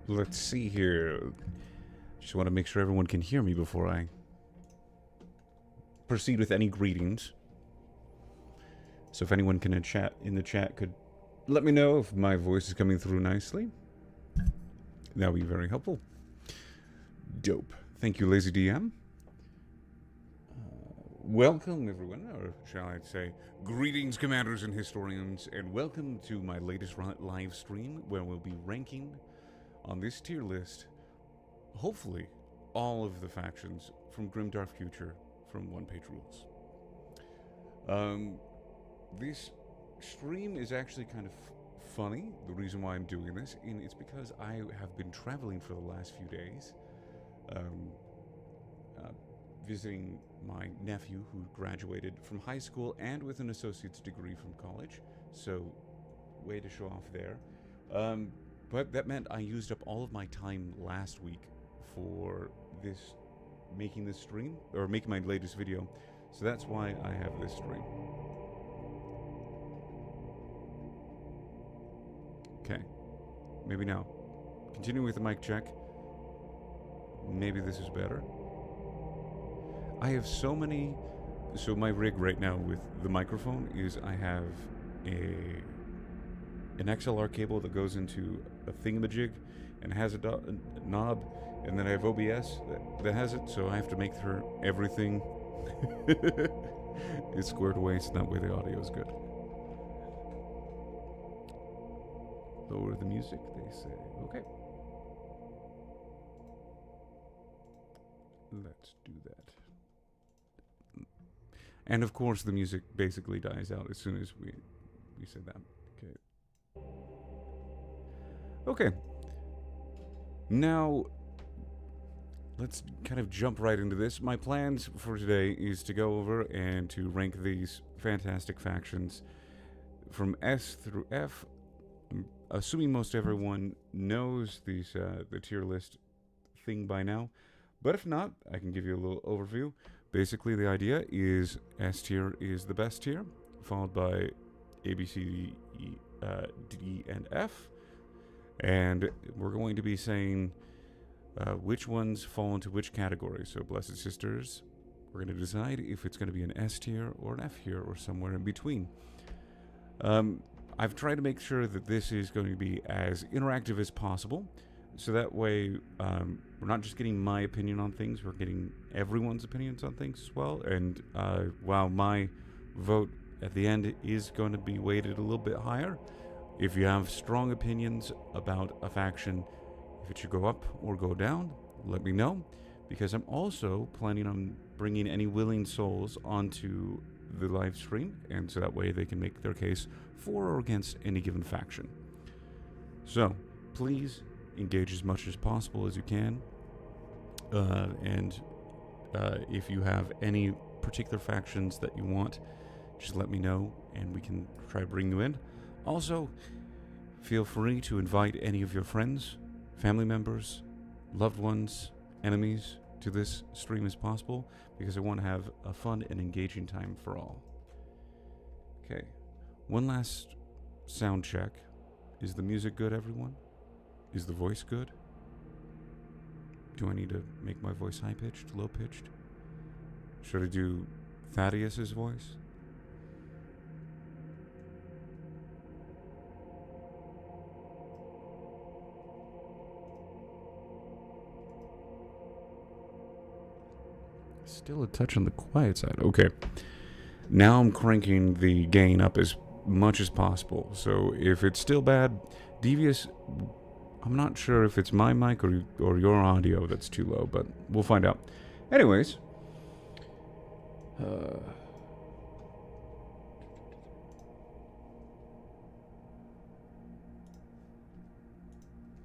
Let's see here. Just want to make sure everyone can hear me before I proceed with any greetings. So if anyone can in the chat could let me know if my voice is coming through nicely. That would be very helpful. Dope. Thank you, Lazy DM. Welcome, everyone, or shall I say, greetings, commanders and historians, and welcome to my latest live stream where we'll be ranking on this tier list, hopefully, all of the factions from GrimDark Future from One Page Rules. This stream is actually kind of funny. The reason why I'm doing this, and it's because I have been traveling for the last few days, visiting my nephew who graduated from high school and with an associate's degree from college. So, way to show off there. But that meant I used up all of my time last week for making this stream, or making my latest video. So that's why I have this stream. Okay, maybe now. Continuing with the mic check. Maybe this is better. I have so my rig right now with the microphone is I have an XLR cable that goes into a thingamajig and has a knob, and then I have OBS that has it, so I have to make sure everything is squared away so that way the audio is good. Lower the music, they say. Okay. Let's do that. And of course the music basically dies out as soon as we said that. Okay. Now, let's kind of jump right into this. My plans for today is to go over and to rank these fantastic factions from S through F. I'm assuming most everyone knows these the tier list thing by now, but if not, I can give you a little overview. Basically, the idea is S tier is the best tier, followed by A, B, C, D, and F. And we're going to be saying which ones fall into which category. So, Blessed Sisters, we're going to decide if it's going to be an S tier or an F tier or somewhere in between. I've tried to make sure that this is going to be as interactive as possible. So that way, we're not just getting my opinion on things, we're getting everyone's opinions on things as well. And while my vote at the end is going to be weighted a little bit higher, if you have strong opinions about a faction, if it should go up or go down, let me know. Because I'm also planning on bringing any willing souls onto the live stream, and so that way they can make their case for or against any given faction. So, please engage as much as possible as you can, and if you have any particular factions that you want, just let me know and we can try to bring you in. Also, feel free to invite any of your friends, family members, loved ones, enemies to this stream as possible, because I want to have a fun and engaging time for all. Okay, one last sound check. Is the music good, everyone? Is the voice good? Do I need to make my voice high-pitched, low-pitched? Should I do Thaddeus's voice? Still a touch on the quiet side. Okay. Now I'm cranking the gain up as much as possible. So if it's still bad, devious, I'm not sure if it's my mic or your audio that's too low, but we'll find out. Anyways,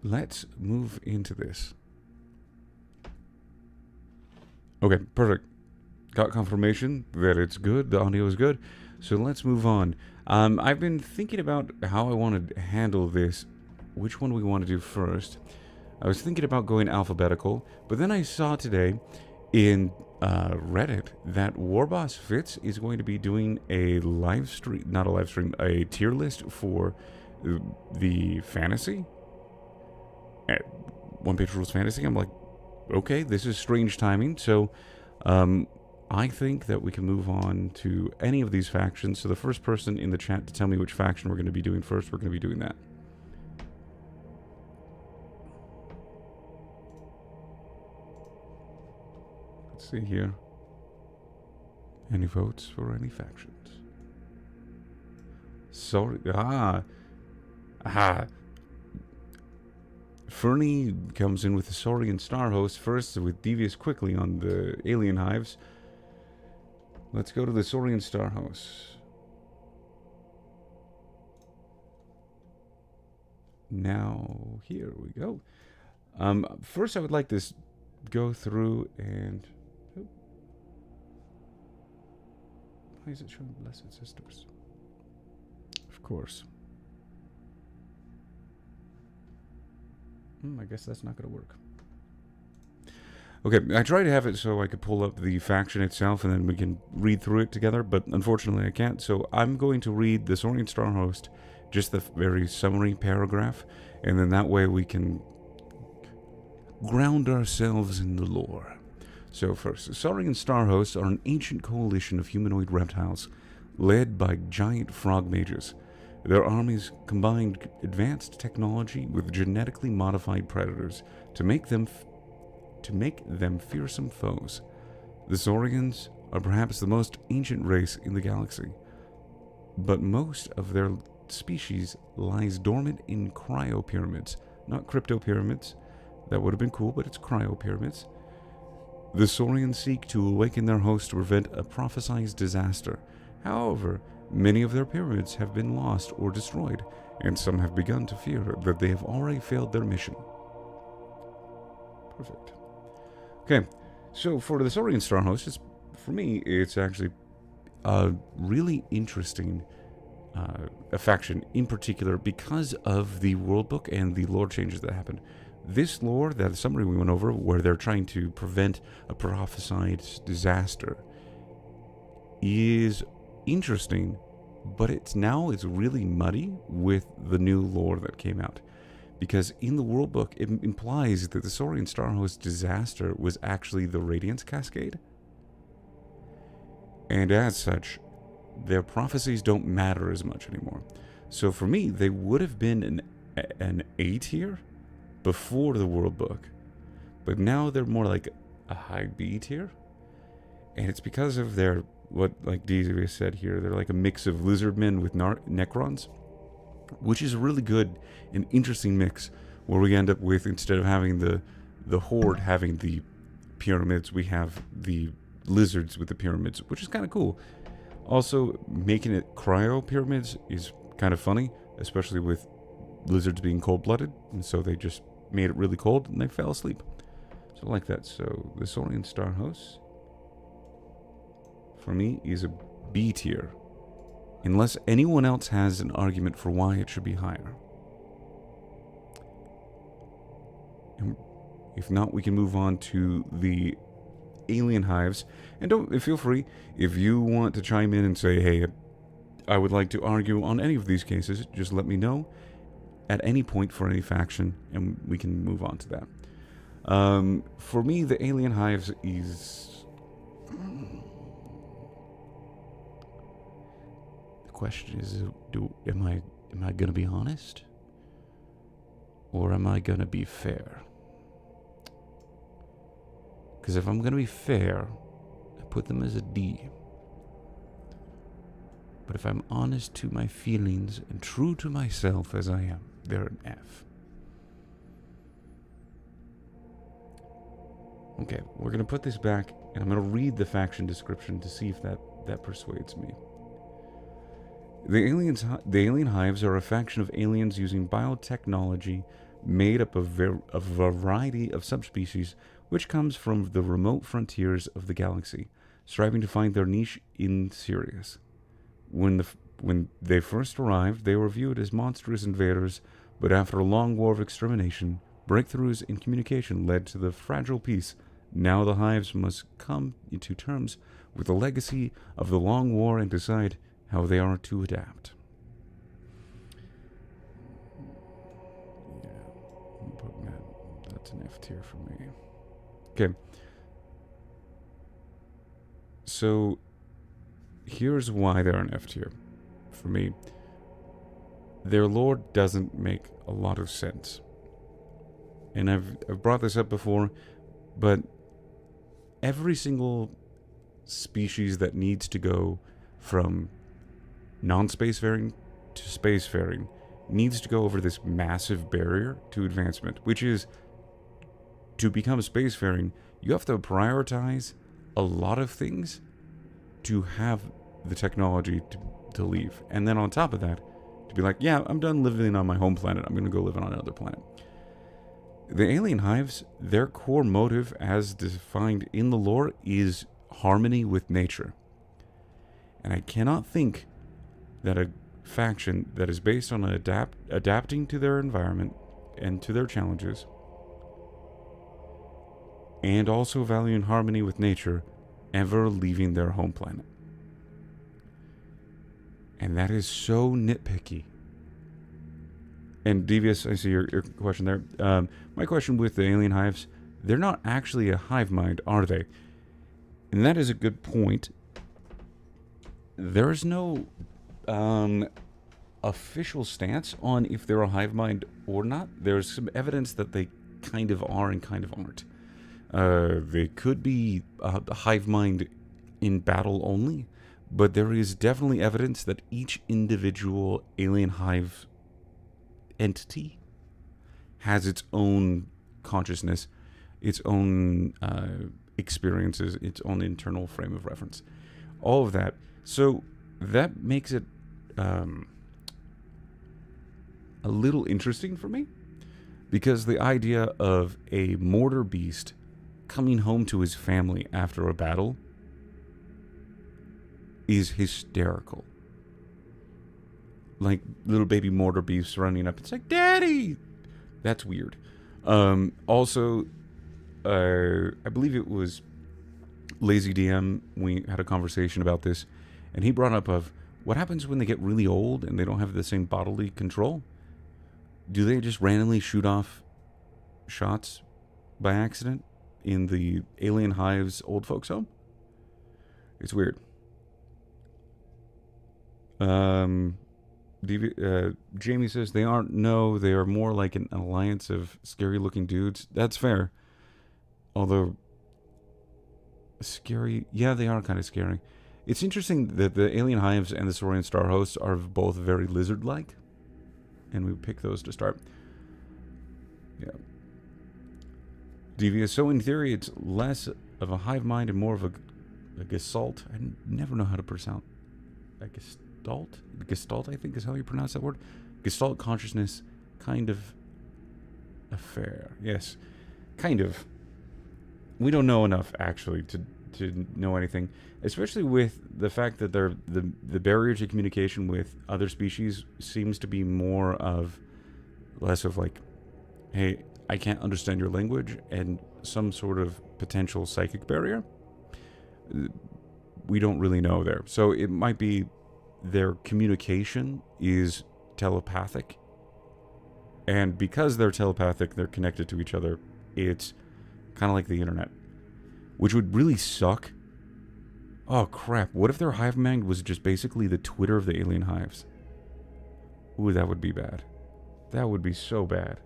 let's move into this. Okay, perfect. Got confirmation that it's good, the audio is good, so let's move on. I've been thinking about how I want to handle this, which one we want to do first. I was thinking about going alphabetical, but then I saw today in Reddit that Warboss Fitz is going to be doing a live stream, not a live stream, a tier list for the fantasy. One Page Rules Fantasy. I'm like, okay, this is strange timing. So I think that we can move on to any of these factions. So the first person in the chat to tell me which faction we're going to be doing first, we're going to be doing that. Let's see here. Any votes for any factions? Sorry. Fernie comes in with the Saurian Star Host first, with Devious quickly on the Alien Hives. Let's go to the Saurian Star Host. Now, here we go. First, I would like to go through and... Oh. Why is it showing Blessed Sisters? Of course. I guess that's not going to work. Okay, I tried to have it so I could pull up the faction itself and then we can read through it together, but unfortunately I can't. So I'm going to read the Saurian Star Host, just the very summary paragraph, and then that way we can ground ourselves in the lore. So first, Saurian Star Hosts are an ancient coalition of humanoid reptiles led by giant frog mages. Their armies combined advanced technology with genetically modified predators to make them fearsome foes. The Saurians are perhaps the most ancient race in the galaxy, but most of their species lies dormant in cryopyramids, not crypto-pyramids. That would have been cool, but it's cryopyramids. The Saurians seek to awaken their host to prevent a prophesied disaster. However, many of their pyramids have been lost or destroyed, and some have begun to fear that they have already failed their mission. Perfect. Okay, so for the Saurian Star Host, for me, it's actually a really interesting a faction in particular because of the world book and the lore changes that happened. This lore, that summary we went over, where they're trying to prevent a prophesied disaster, is interesting, but it's really muddy with the new lore that came out. Because in the world book, it implies that the Saurian Star Host disaster was actually the Radiance Cascade. And as such, their prophecies don't matter as much anymore. So for me, they would have been an A tier before the world book. But now they're more like a high B tier. And it's because of their, what like Deezy said here, they're like a mix of lizardmen with Necrons, which is a really good and interesting mix, where we end up with, instead of having the Horde having the pyramids, we have the lizards with the pyramids, which is kind of cool. Also, making it cryo pyramids is kind of funny, especially with lizards being cold-blooded, and so they just made it really cold and they fell asleep. So I like that. So the Saurian Star Host, for me, is a B tier, unless anyone else has an argument for why it should be higher. And if not, we can move on to the Alien Hives. And don't feel free, if you want to chime in and say, hey, I would like to argue on any of these cases, just let me know at any point for any faction, and we can move on to that. For me, the Alien Hives is... The question is, am I going to be honest? Or am I going to be fair? Because if I'm going to be fair, I put them as a D. But if I'm honest to my feelings and true to myself as I am, they're an F. Okay, we're going to put this back, and I'm going to read the faction description to see if that persuades me. The Alien Hives are a faction of aliens using biotechnology made up of a variety of subspecies which comes from the remote frontiers of the galaxy, striving to find their niche in Sirius. When they first arrived, they were viewed as monstrous invaders, but after a long war of extermination, breakthroughs in communication led to the fragile peace. Now the Hives must come into terms with the legacy of the long war and decide how they are to adapt. Yeah, I'm putting that an F tier for me. Okay. So, here's why they're an F tier for me. Their lore doesn't make a lot of sense. And I've brought this up before, but every single species that needs to go from non-spacefaring to spacefaring needs to go over this massive barrier to advancement, which is, to become spacefaring, you have to prioritize a lot of things to have the technology to leave. And then on top of that, to be like, yeah, I'm done living on my home planet. I'm going to go live on another planet. The alien hives, their core motive as defined in the lore is harmony with nature. And I cannot think that a faction that is based on adapting to their environment and to their challenges, and also valuing harmony with nature, ever leaving their home planet. And that is so nitpicky. And Devious, I see your question there. My question with the alien hives, they're not actually a hive mind, are they? And that is a good point. There's no official stance on if they're a hive mind or not. There's some evidence that they kind of are and kind of aren't. They could be a hive mind in battle only, but there is definitely evidence that each individual alien hive entity has its own consciousness, its own experiences, its own internal frame of reference. All of that. So that makes it a little interesting for me, because the idea of a mortar beast coming home to his family after a battle is hysterical. Like little baby mortar beasts running up. It's like, Daddy! That's weird. Also, I believe it was Lazy DM, we had a conversation about this, and he brought up of what happens when they get really old and they don't have the same bodily control. Do they just randomly shoot off shots by accident in the alien hive's old folks home? It's weird. Jamie says they aren't. No, they are more like an alliance of scary looking dudes. That's fair. Although scary, yeah, they are kind of scary. It's interesting that the alien hives and the Saurian star hosts are both very lizard-like, and we pick those to start. Yeah. Devious. So in theory, it's less of a hive mind and more of a gestalt. I never know how to pronounce a gestalt. Gestalt, I think, is how you pronounce that word. Gestalt consciousness, kind of affair. Yes, kind of. We don't know enough actually to know anything, especially with the fact that the barrier to communication with other species seems to be less of like, hey, I can't understand your language, and some sort of potential psychic barrier. We don't really know there. So it might be their communication is telepathic, and because they're telepathic, they're connected to each other. It's kind of like the internet, which would really suck. Oh crap, what if their hive mind was just basically the Twitter of the alien hives? Ooh, that would be bad. That would be so bad.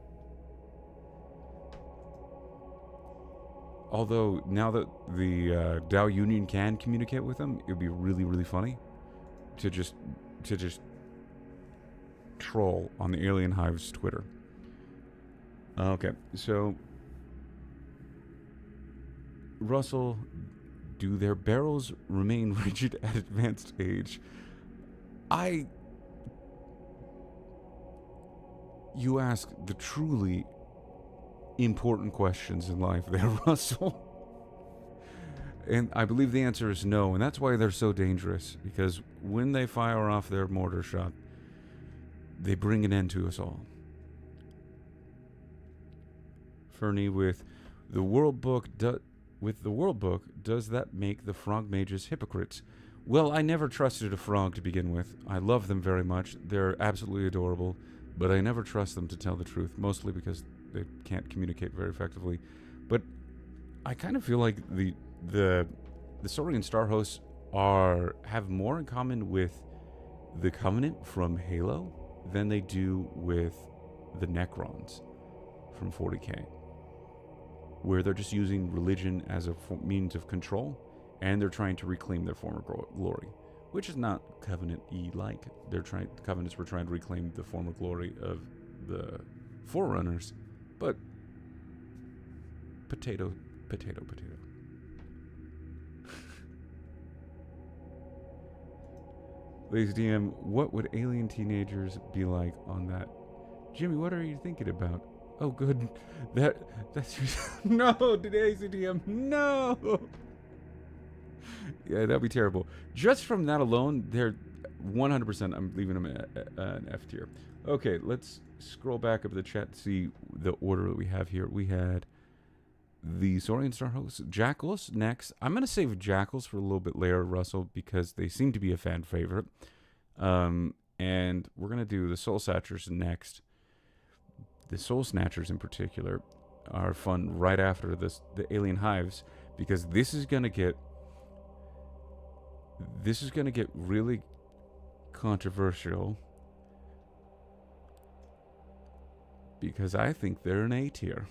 Although, now that the Dow Union can communicate with them, it would be really, really funny to just troll on the alien hive's Twitter. Okay, so Russell, do their barrels remain rigid at advanced age? You ask the truly important questions in life there, Russell. And I believe the answer is no, and that's why they're so dangerous, because when they fire off their mortar shot, they bring an end to us all. Fernie, with the World Book, does that make the frog mages hypocrites? Well, I never trusted a frog to begin with. I love them very much. They're absolutely adorable. but I never trust them to tell the truth, mostly because they can't communicate very effectively. But I kind of feel like the Saurian Star hosts have more in common with the Covenant from Halo than they do with the Necrons from 40k, where they're just using religion as a means of control, and they're trying to reclaim their former glory, which is not Covenant-y like. The Covenants were trying to reclaim the former glory of the Forerunners, but potato. Ladies DM, what would alien teenagers be like on that? Jimmy, what are you thinking about? Oh, good. That's no, today's DM. No. Yeah, that'd be terrible. Just from that alone, they're 100%. I'm leaving them an F tier. Okay, let's scroll back up the chat to see the order that we have here. We had the Saurian Star hosts, Jackals next. I'm going to save Jackals for a little bit later, Russell, because they seem to be a fan favorite. And we're going to do the Soul Snatchers next. The Soul Snatchers in particular are fun right after the Alien Hives, because this is going to get really controversial, because I think they're an A tier.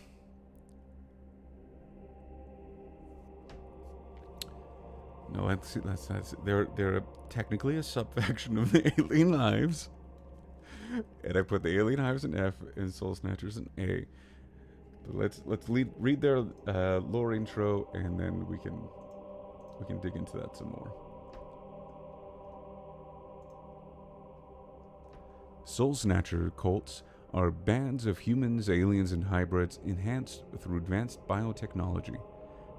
No, that's they're technically a subfaction of the Alien Hives, and I put the Alien Hives in F and Soul Snatchers in A. But let's read their lore intro, and then we can dig into that some more. Soul Snatcher cults are bands of humans, aliens, and hybrids enhanced through advanced biotechnology.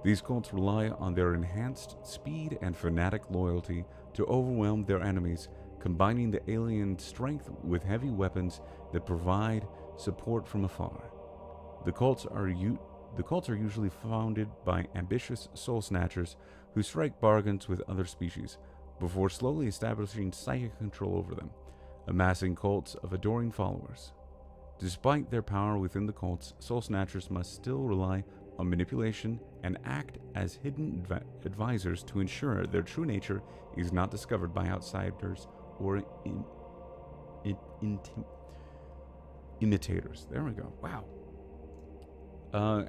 These cults rely on their enhanced speed and fanatic loyalty to overwhelm their enemies, combining the alien strength with heavy weapons that provide support from afar. The cults are usually founded by ambitious soul snatchers who strike bargains with other species before slowly establishing psychic control over them, amassing cults of adoring followers. Despite their power within the cults, soul snatchers must still rely on manipulation and act as hidden advisors to ensure their true nature is not discovered by outsiders or imitators. There we go. Wow.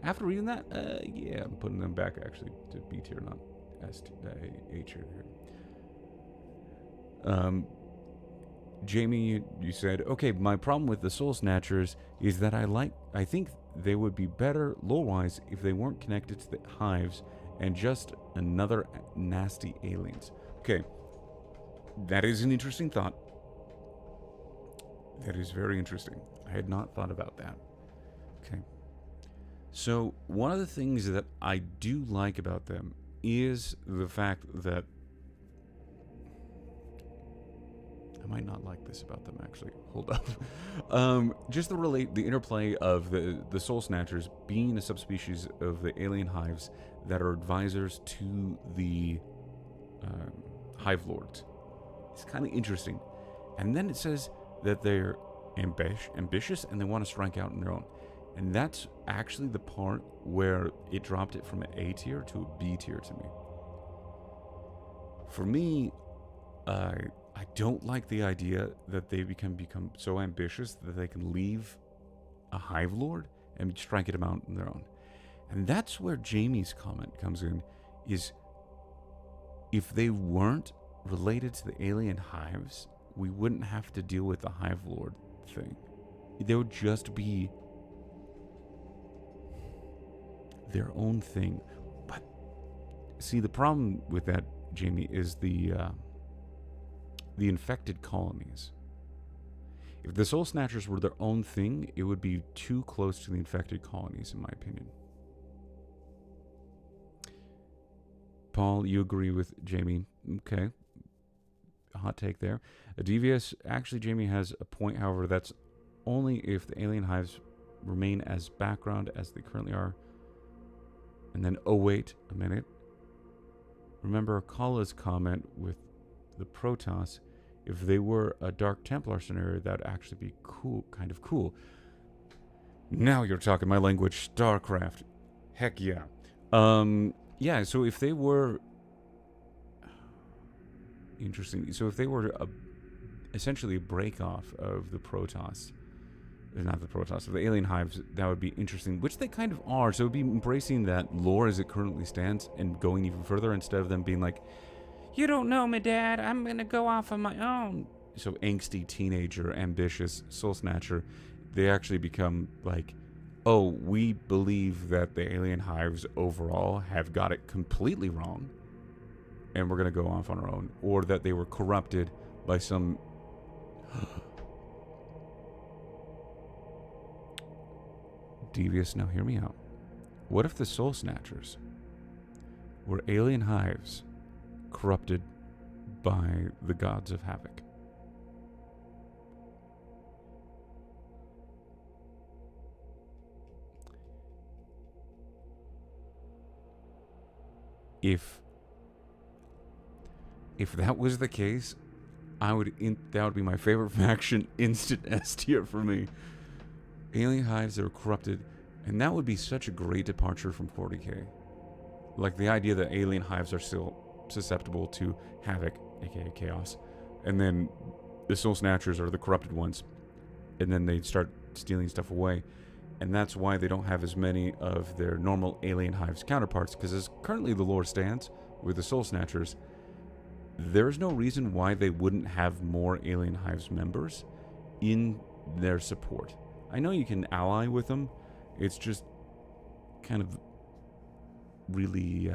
After reading that, yeah, I'm putting them back actually to B tier, not S tier, A tier here. Jamie, you said, okay, my problem with the Soul Snatchers is that I think they would be better lore-wise if they weren't connected to the Hives and just another nasty aliens. Okay, that is an interesting thought. That is very interesting. I had not thought about that. Okay. So, one of the things that I do like about them is the fact that I might not like this about them, actually. Hold up. Just the interplay of the Soul Snatchers being a subspecies of the alien hives that are advisors to the Hive Lords. It's kind of interesting. And then it says that they're ambitious and they want to strike out on their own. And that's actually the part where it dropped it from an A tier to a B tier to me. For me, I don't like the idea that they become so ambitious that they can leave a Hive Lord and strike it out on their own. And that's where Jamie's comment comes in, is if they weren't related to the alien hives, we wouldn't have to deal with the Hive Lord thing. They would just be their own thing. But see, the problem with that, Jamie, is the infected colonies. If the Soul Snatchers were their own thing, it would be too close to the infected colonies, in my opinion. Paul, you agree with Jamie? Okay. A hot take there. A devious, actually, Jamie has a point, however, that's only if the alien hives remain as background as they currently are. And then, oh wait a minute. Remember Kala's comment with the Protoss. If they were a Dark Templar scenario, that would actually be cool, kind of cool. Now you're talking my language, StarCraft. Heck yeah. Yeah, so if they were... Interesting. So if they were essentially a break-off of the Protoss, not the Protoss, of the alien hives, that would be interesting, which they kind of are. So it would be embracing that lore as it currently stands and going even further instead of them being like, you don't know me, Dad, I'm going to go off on my own. So angsty teenager, ambitious, soul snatcher, they actually become like, oh, we believe that the alien hives overall have got it completely wrong, and we're going to go off on our own. Or that they were corrupted by some... Devious, now hear me out. What if the soul snatchers were alien hives corrupted by the gods of havoc? If that was the case, that would be my favorite faction, instant S tier for me. Alien hives that are corrupted, and that would be such a great departure from 40k. Like the idea that alien hives are still susceptible to havoc, aka chaos, and then the soul snatchers are the corrupted ones, and then they start stealing stuff away, and that's why they don't have as many of their normal alien hives counterparts, because as currently the lore stands with the soul snatchers, there's no reason why they wouldn't have more alien hives members in their support. I know you can ally with them, it's just kind of really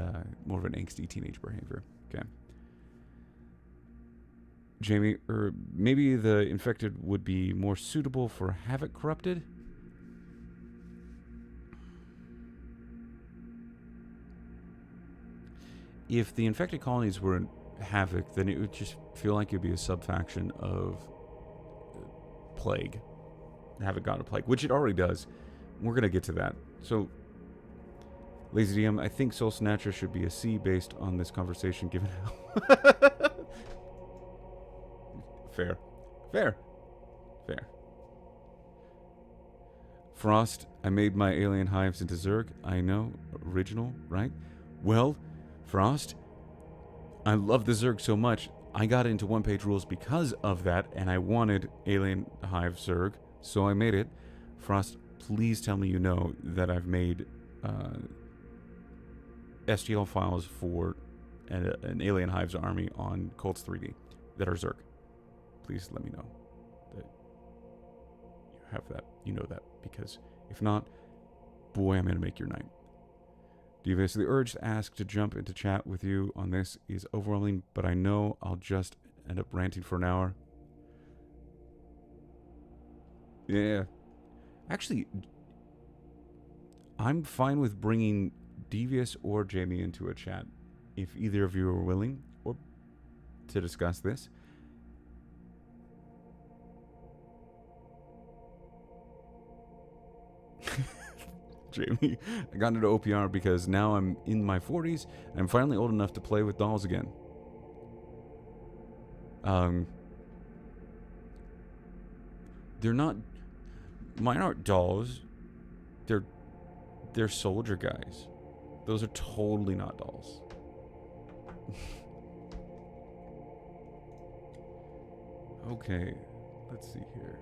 more of an angsty teenage behavior. Okay. Jamie, or maybe the infected would be more suitable for havoc corrupted? If the infected colonies were in havoc, then it would just feel like it would be a sub-faction of plague. Havoc god of plague, which it already does. We're going to get to that. So, Lazy DM, I think Soul Snatcher should be a C based on this conversation, given how... Fair. Fair. Fair. Frost, I made my alien hives into Zerg. I know. Original, right? Well, Frost, I love the Zerg so much, I got into one-page rules because of that, and I wanted alien hive Zerg, so I made it. Frost, please tell me you know that I've made STL files for an alien hives army on Colts 3D that are Zerg. Please let me know that you have that, you know that, because if not, boy, I'm going to make your night. Devious, the urge to ask to jump into chat with you on this is overwhelming, but I know I'll just end up ranting for an hour. Yeah. Actually, I'm fine with bringing Devious or Jamie into a chat if either of you are willing or to discuss this. Jamie, I got into OPR because now I'm in my 40s and I'm finally old enough to play with dolls again. They're not... Mine aren't dolls. They're soldier guys. Those are totally not dolls. Okay, let's see here.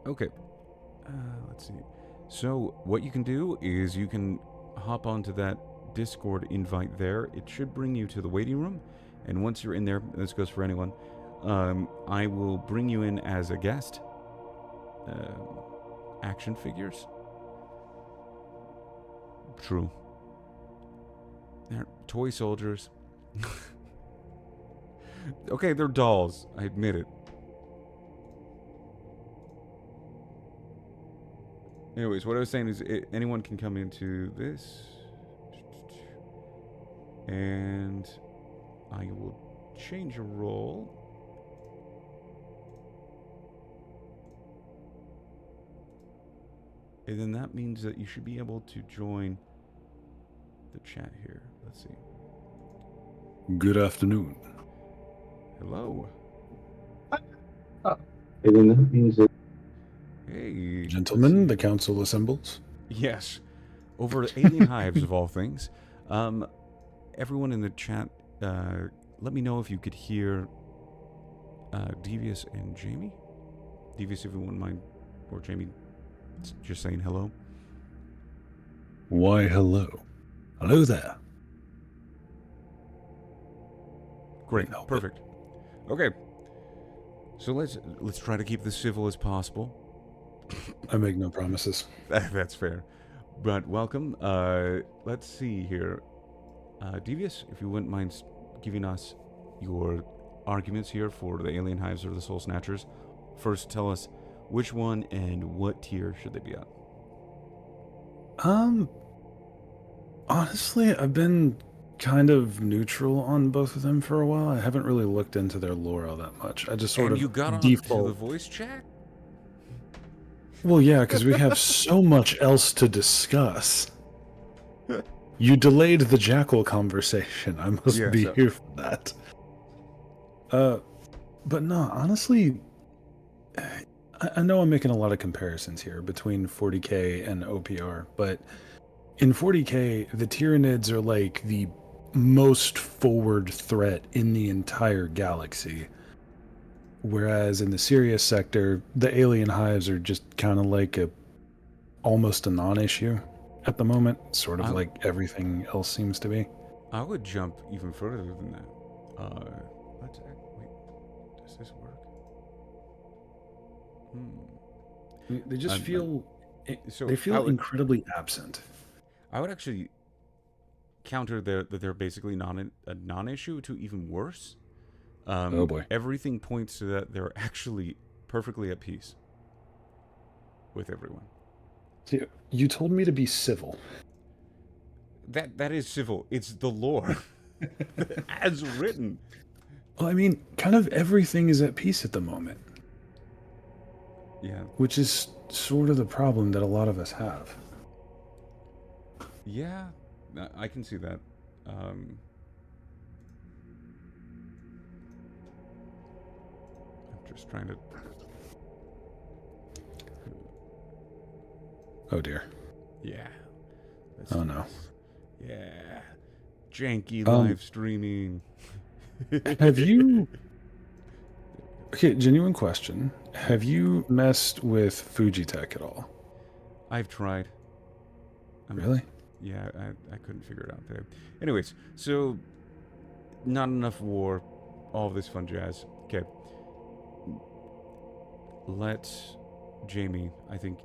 Okay, let's see. So what you can do is you can hop onto that Discord invite there. It should bring you to the waiting room, and once you're in there, this goes for anyone, I will bring you in as a guest. Action figures. True. They're toy soldiers. Okay, they're dolls. I admit it. Anyways, what I was saying is anyone can come into this. And I will change a role. And then that means that you should be able to join the chat here. Let's see. Good afternoon. Hello. And then that means that Hey. Gentlemen, the council assembles. Yes. Over alien hives of all things. Everyone in the chat, let me know if you could hear Devious and Jamie. Devious, if you wouldn't mind, or Jamie, just saying hello. Why, hello. Hello there. Great. Perfect. Okay. So let's try to keep this civil as possible. I make no promises. That's fair. But welcome. Let's see here. Devious, if you wouldn't mind giving us your arguments here for the alien hives or the soul snatchers. First, tell us which one and what tier should they be at? Honestly, I've been kind of neutral on both of them for a while. I haven't really looked into their lore all that much. I just sort of you got default. onto the voice chat? Well, yeah, because we have so much else to discuss. You delayed the jackal conversation. I must be here for that. But no, honestly, I know I'm making a lot of comparisons here between 40k and OPR, but in 40k, the Tyranids are like the most forward threat in the entire galaxy. Whereas in the Sirius sector, the alien hives are just kind of like almost a non-issue at the moment, sort of like everything else seems to be. I would jump even further than that. Wait, does this work? They just feel incredibly absent. I would actually counter that they're basically a non-issue to even worse. Oh boy! Everything points to that they're actually perfectly at peace with everyone. See, you told me to be civil. That is civil. It's the lore, as written. Well, I mean, kind of everything is at peace at the moment. Yeah. Which is sort of the problem that a lot of us have. Yeah, I can see that. I'm just trying to... Oh dear. Yeah. Oh no. Yeah. Janky live streaming. Have you... Okay, genuine question. Have you messed with Fujitech at all? I've tried. Really? Yeah, I couldn't figure it out today. Anyways, so not enough war, all this fun jazz. Okay. Jamie, I think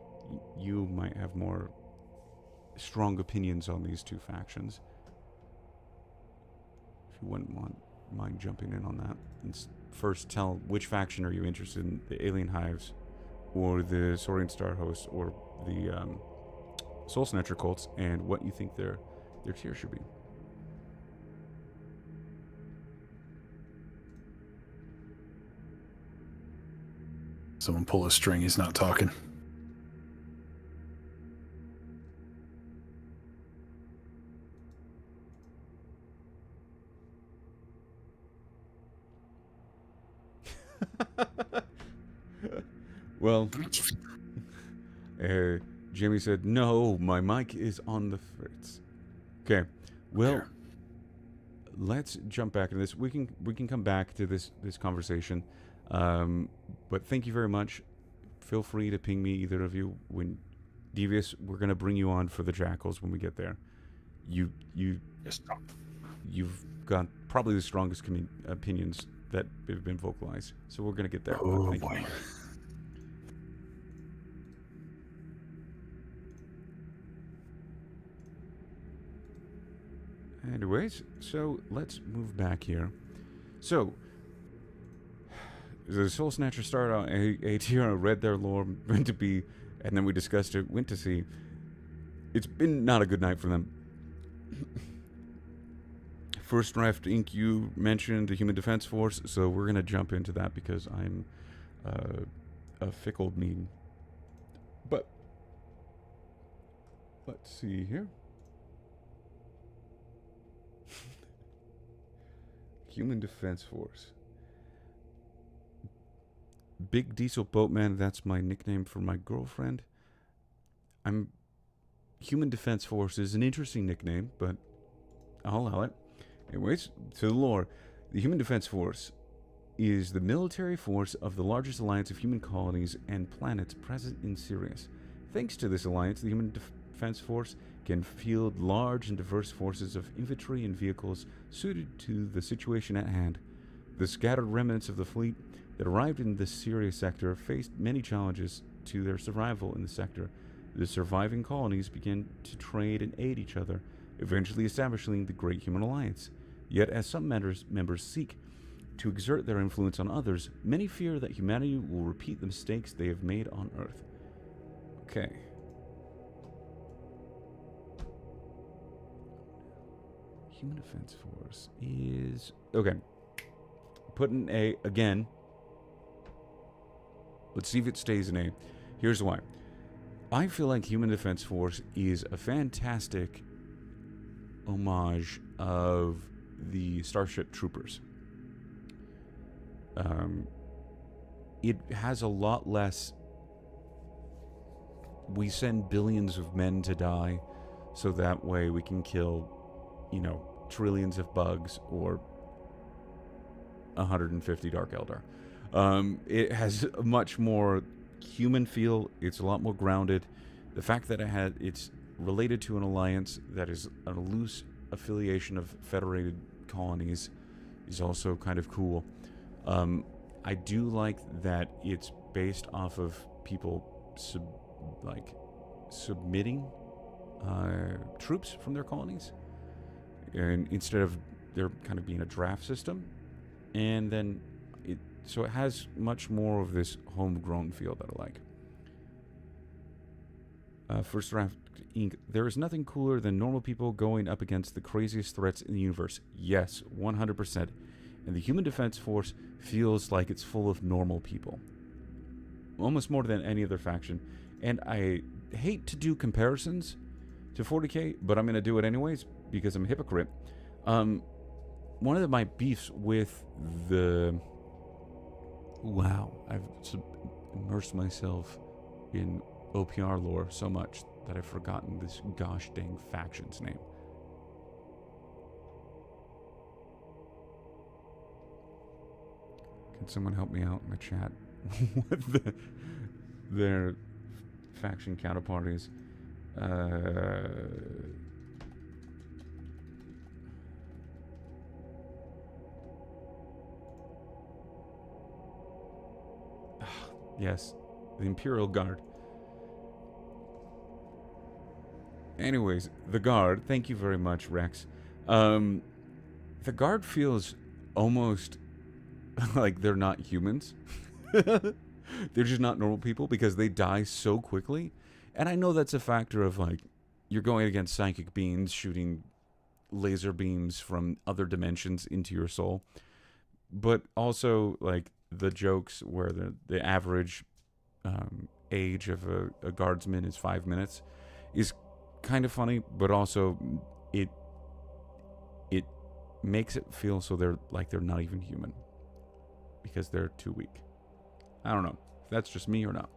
you might have more strong opinions on these two factions. If you wouldn't mind jumping in on that. And first tell which faction are you interested in, the Alien Hives or the Saurian Star Hosts or the Soul Snatcher cults, and what you think their tier should be. Someone pull a string, he's not talking. Well, Jimmy said, no, my mic is on the fritz. Okay, well, let's jump back into this. We can come back to this conversation, but thank you very much. Feel free to ping me, either of you. When Devious, we're gonna bring you on for the Jackals when we get there. You've got probably the strongest opinions that have been vocalized, so we're gonna get there. Oh boy. Anyways, so let's move back here. So, the Soul Snatcher started out ATR, read their lore, meant to be, and then we discussed it, went to see. It's been not a good night for them. First Draft Inc., you mentioned the Human Defense Force, so we're going to jump into that because I'm a fickle mean. But Let's see here. Human Defense Force. Big Diesel Boatman, that's my nickname for my girlfriend. Human Defense Force is an interesting nickname, but I'll allow it. Anyways, to the lore. The Human Defense Force is the military force of the largest alliance of human colonies and planets present in Sirius. Thanks to this alliance, the Human Defense Force can field large and diverse forces of infantry and vehicles suited to the situation at hand. The scattered remnants of the fleet that arrived in the Sirius sector faced many challenges to their survival in the sector. The surviving colonies began to trade and aid each other, eventually establishing the Great Human Alliance. Yet, as some members seek to exert their influence on others, many fear that humanity will repeat the mistakes they have made on Earth. Okay. Human Defense Force is... Okay. Put an A again. Let's see if it stays an A. Here's why. I feel like Human Defense Force is a fantastic homage of the Starship Troopers. It has a lot less... We send billions of men to die, so that way we can kill, trillions of bugs or 150 Dark Eldar. It has a much more human feel. It's a lot more grounded. The fact that it's related to an alliance that is a loose affiliation of federated colonies is also kind of cool. I do like that it's based off of people submitting troops from their colonies, and instead of there kind of being a draft system, and then so it has much more of this homegrown feel that I like. First Draft Inc. There is nothing cooler than normal people going up against the craziest threats in the universe. Yes, 100%. And the Human Defense Force feels like it's full of normal people. Almost more than any other faction. And I hate to do comparisons to 40k, but I'm going to do it anyways because I'm a hypocrite. One of my beefs with the... Wow, I've immersed myself in OPR lore so much that I've forgotten this gosh dang faction's name. Can someone help me out in the chat with their faction counterparties? Yes, the Imperial Guard. Anyways, the Guard. Thank you very much, Rex. The Guard feels almost like they're not humans. They're just not normal people because they die so quickly. And I know that's a factor of you're going against psychic beings shooting laser beams from other dimensions into your soul. But also the jokes where the average age of a guardsman is 5 minutes is kind of funny, but also it makes it feel so they're not even human because they're too weak. I don't know if that's just me or not.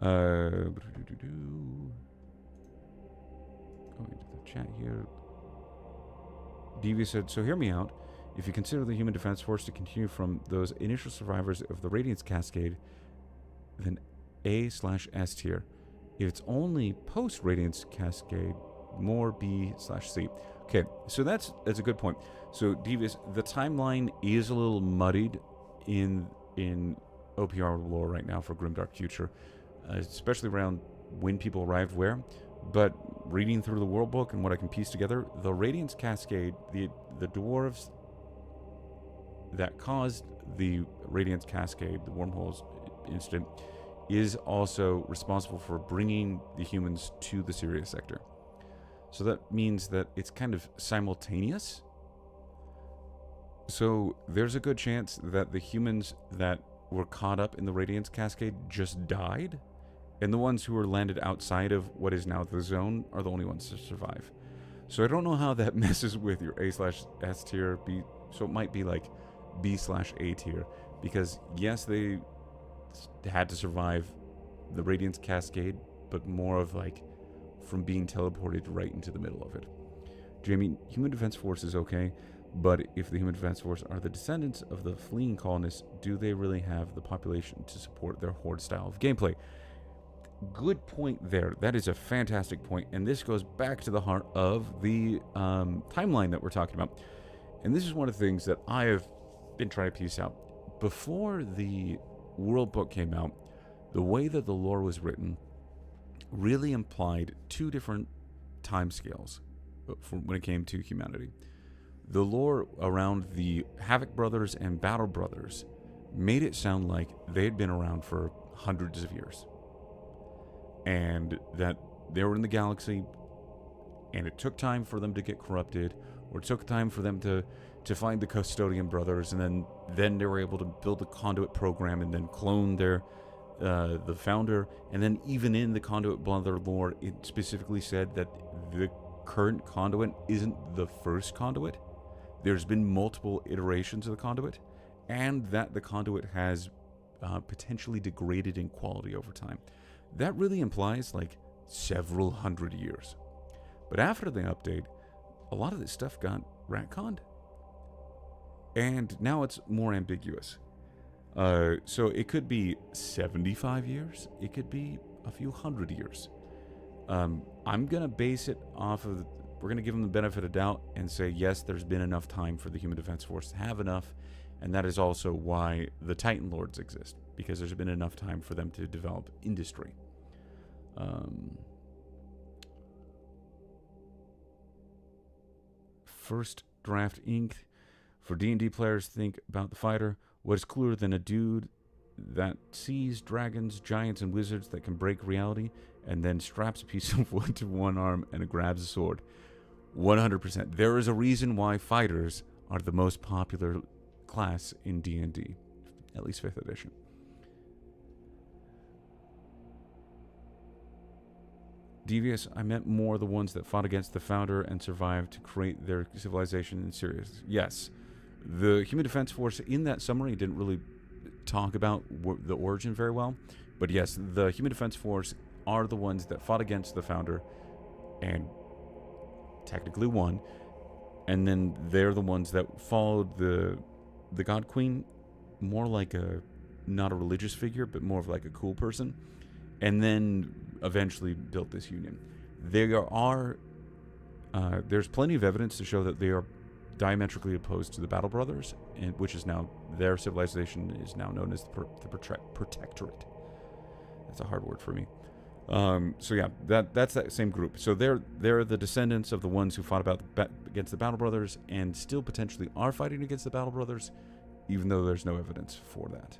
Going into the chat here. Devious said, so hear me out. If you consider the Human Defense Force to continue from those initial survivors of the Radiance Cascade, then A/S tier. If it's only post-Radiance Cascade, more B/C. Okay, so that's a good point. So, Devious, the timeline is a little muddied in OPR lore right now for GrimDark Future, especially around when people arrived where. But reading through the world book and what I can piece together, the Radiance Cascade, the dwarves that caused the Radiance Cascade, the wormholes incident, is also responsible for bringing the humans to the Sirius sector. So that means that it's kind of simultaneous. So there's a good chance that the humans that were caught up in the Radiance Cascade just died, And the ones who are landed outside of what is now the zone are the only ones to survive. So I don't know how that messes with your A/S tier. So it might be like B/A tier, because yes, they had to survive the Radiance Cascade, but more of like from being teleported right into the middle of it. Jamie, Human Defense Force is okay, but if the Human Defense Force are the descendants of the fleeing colonists, do they really have the population to support their horde style of gameplay? Good point there. That is a fantastic point, and this goes back to the heart of the timeline that we're talking about. And this is one of the things that I have been trying to piece out. Before the World Book came out, the way that the lore was written really implied two different timescales when it came to humanity. The lore around the Havoc Brothers and Battle Brothers made it sound like they had been around for hundreds of years, and that they were in the galaxy, and it took time for them to get corrupted, or it took time for them to find the Custodian Brothers, and then they were able to build the Conduit program and then clone their the founder. And then even in the Conduit Brother lore, it specifically said that the current Conduit isn't the first Conduit. There's been multiple iterations of the Conduit, and that the Conduit has potentially degraded in quality over time. That really implies like several hundred years. But after the update, a lot of this stuff got retconned, and now it's more ambiguous. So it could be 75 years. It could be a few hundred years. I'm going to base it off of, we're going to give them the benefit of doubt and say, yes, there's been enough time for the Human Defense Force to have enough. And that is also why the Titan Lords exist, because there's been enough time for them to develop industry. First Draft Inc. For D&D players, think about the fighter. What is cooler than a dude that sees dragons, giants, and wizards that can break reality, and then straps a piece of wood to one arm and grabs a sword? 100%. There is a reason why fighters are the most popular class in D&D, at least 5th edition. Devious, I meant more the ones that fought against the founder and survived to create their civilization in Sirius. Yes. The Human Defense Force in that summary didn't really talk about the origin very well. But yes, the Human Defense Force are the ones that fought against the founder and technically won. And then they're the ones that followed the God Queen, more like not a religious figure, but more of like a cool person. And then eventually built this union. There's plenty of evidence to show that they are diametrically opposed to the Battle Brothers, which is now, their civilization is now known as the Protectorate. That's a hard word for me. So yeah, that's that same group. So they're the descendants of the ones who fought against the Battle Brothers, and still potentially are fighting against the Battle Brothers, even though there's no evidence for that.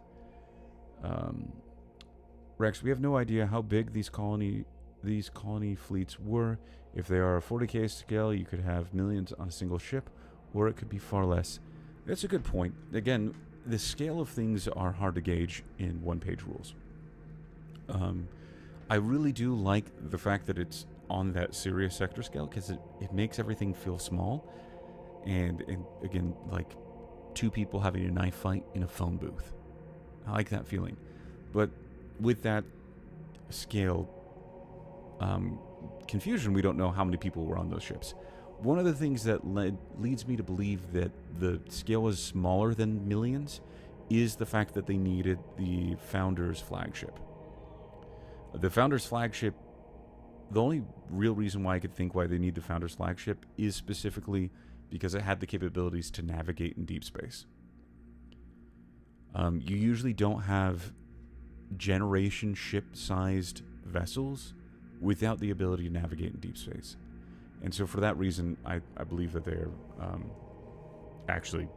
Rex, we have no idea how big these colony fleets were. If they are a 40k scale, you could have millions on a single ship, or it could be far less. That's a good point. Again, the scale of things are hard to gauge in one-page rules. I really do like the fact that it's on that Sirius sector scale, because it makes everything feel small. And again, like two people having a knife fight in a phone booth. I like that feeling. But with that scale confusion, we don't know how many people were on those ships. One of the things that leads me to believe that the scale was smaller than millions is the fact that they needed the Founder's flagship. The Founder's flagship, the only real reason why I could think why they need the Founder's flagship is specifically because it had the capabilities to navigate in deep space. You usually don't have generation ship-sized vessels without the ability to navigate in deep space. And so for that reason, I believe that they're actually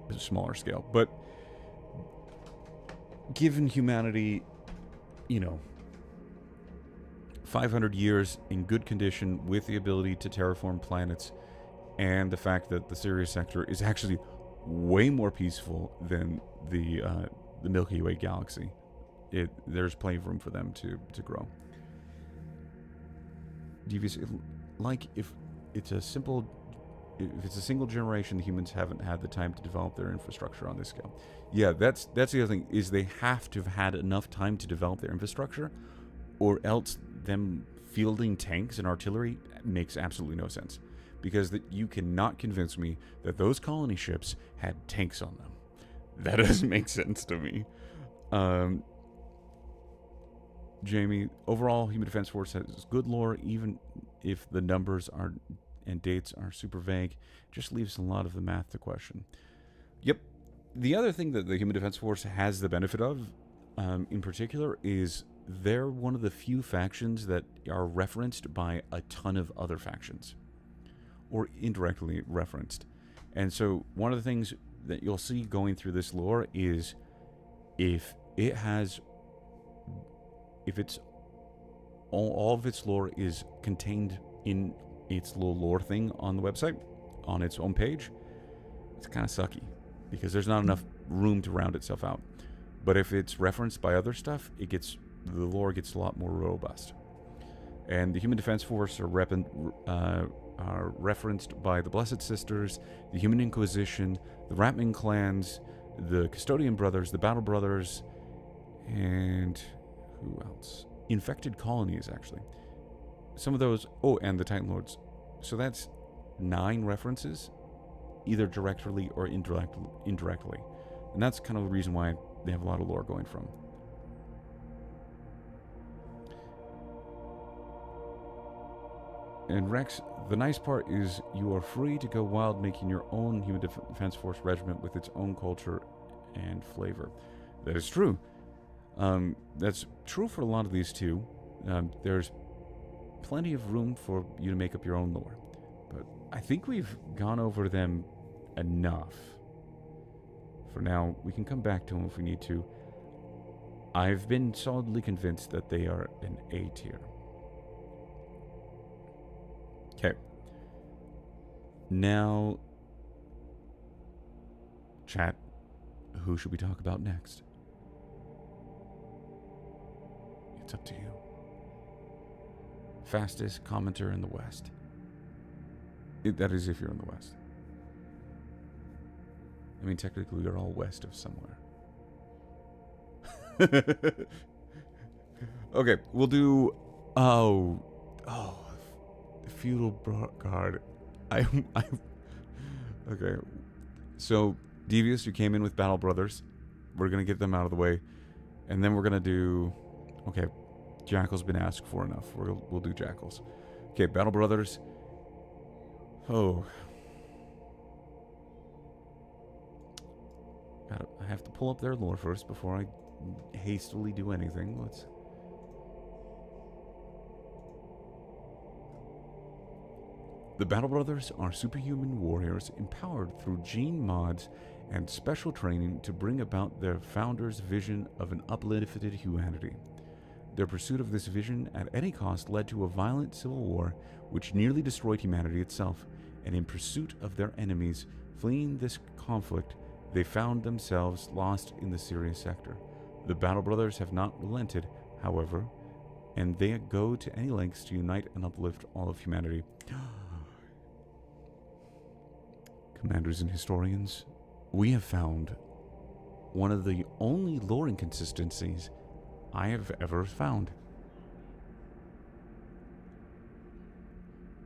a smaller scale. But given humanity, 500 years in good condition with the ability to terraform planets, and the fact that the Sirius sector is actually way more peaceful than the Milky Way galaxy, there's plenty of room for them to grow. Devious, like if it's a single generation, the humans haven't had the time to develop their infrastructure on this scale. Yeah, that's the other thing, is they have to have had enough time to develop their infrastructure, or else them fielding tanks and artillery makes absolutely no sense. Because you cannot convince me that those colony ships had tanks on them. That doesn't make sense to me. Jamie, overall, Human Defense Force has good lore, even if the numbers and dates are super vague. Just leaves a lot of the math to question. Yep. The other thing that the Human Defense Force has the benefit of, in particular, is they're one of the few factions that are referenced by a ton of other factions, or indirectly referenced. And so one of the things that you'll see going through this lore is if it's all of its lore is contained in its little lore thing on the website, on its own page, it's kind of sucky because there's not enough room to round itself out. But if it's referenced by other stuff, the lore gets a lot more robust. And the Human Defense Force are referenced by the Blessed Sisters, the Human Inquisition, the Ratman clans, the Custodian Brothers, the Battle Brothers, and who else? Infected Colonies, actually. Some of those, and the Titan Lords. So that's 9 references, either directly or indirectly. And that's kind of the reason why they have a lot of lore going from. And Rex, the nice part is you are free to go wild, making your own Human Defense Force regiment with its own culture and flavor. That is true. That's true for a lot of these too. There's plenty of room for you to make up your own lore. But I think we've gone over them enough. For now, we can come back to them if we need to. I've been solidly convinced that they are an A tier. Okay. Now, chat, who should we talk about next? It's up to you. Fastest commenter in the West. That is if you're in the West. I mean, technically, we're all west of somewhere. Okay, we'll do... Oh, Feudal Guard. Okay. So, Devious, you came in with Battle Brothers. We're going to get them out of the way. And then we're going to do... Okay, Jackal's been asked for enough. We'll do Jackals. Okay, Battle Brothers. Oh. I have to pull up their lore first before I hastily do anything. The Battle Brothers are superhuman warriors empowered through gene mods and special training to bring about their founder's vision of an uplifted humanity. Their pursuit of this vision at any cost led to a violent civil war which nearly destroyed humanity itself, and in pursuit of their enemies, fleeing this conflict, they found themselves lost in the Syrian sector. The Battle Brothers have not relented, however, and they go to any lengths to unite and uplift all of humanity. Commanders and historians, we have found one of the only lore inconsistencies I have ever found.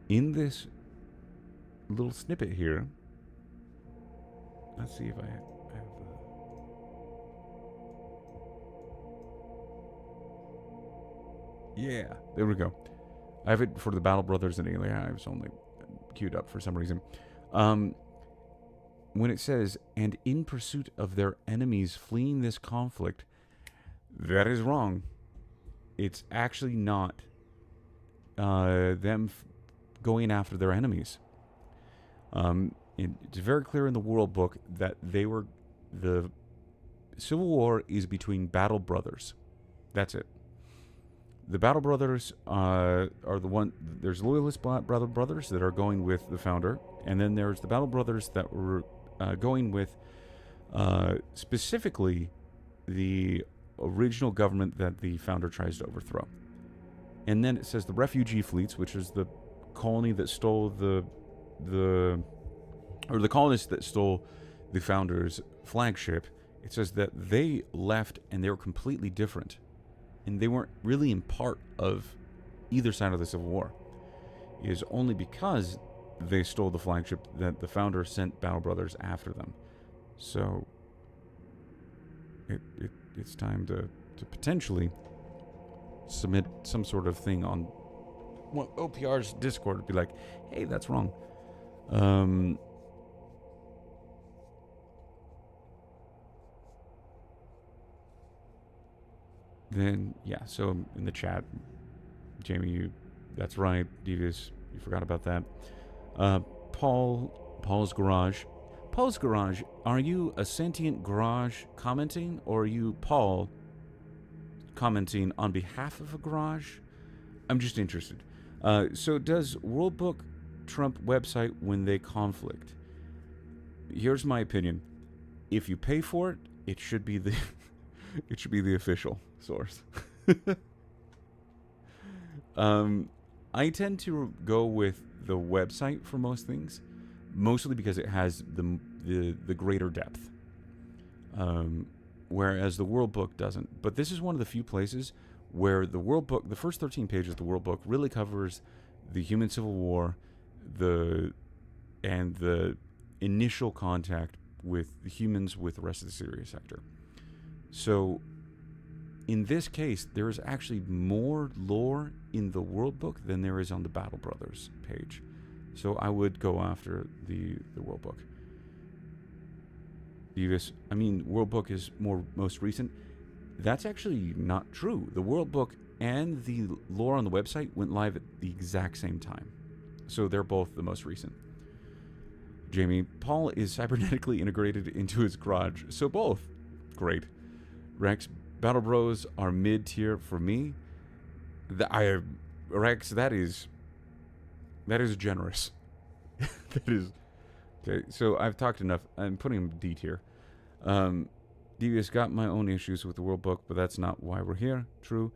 In this little snippet here, let's see if I have yeah, there we go. I have it for the Battle Brothers and Alien. I was only queued up for some reason. When it says, and in pursuit of their enemies fleeing this conflict, that is wrong. It's actually not them going after their enemies. It's very clear in the World Book that the Civil War is between Battle Brothers. That's it. The Battle Brothers are the one. There's Loyalist Battle Brothers that are going with the founder, and then there's the Battle Brothers that were going with specifically the original government that the founder tries to overthrow. And then it says the refugee fleets, which is the colony that stole the colonists that stole the founder's flagship. It says that they left and they were completely different, and they weren't really in part of either side of the Civil War. It is only because they stole the flagship that the founder sent Battle Brothers after them. So it's time to potentially submit some sort of thing on OPR's Discord to be like, hey, that's wrong. Then, yeah, so in the chat, Jamie, that's right. Devious, you forgot about that. Paul's Garage. Paul's Garage, are you a sentient garage commenting, or are you Paul commenting on behalf of a garage? I'm just interested. So does World Book trump website when they conflict? Here's my opinion. If you pay for it, it should be the it should be the official source. I tend to go with the website for most things, mostly because it has the greater depth, whereas the World Book doesn't. But this is one of the few places where the World Book, the first 13 pages of the World Book, really covers the human Civil War, and the initial contact with the humans with the rest of the Syria sector. So in this case, there is actually more lore in the World Book than there is on the Battle Brothers page. So I would go after the World Book. World Book is most recent. That's actually not true. The World Book and the lore on the website went live at the exact same time. So they're both the most recent. Jamie, Paul is cybernetically integrated into his garage. So both. Great. Rex, Battle Bros are mid-tier for me. Rex, that is generous. That is okay. So I've talked enough. I'm putting him D tier. Devious got my own issues with the World Book, but that's not why we're here. True.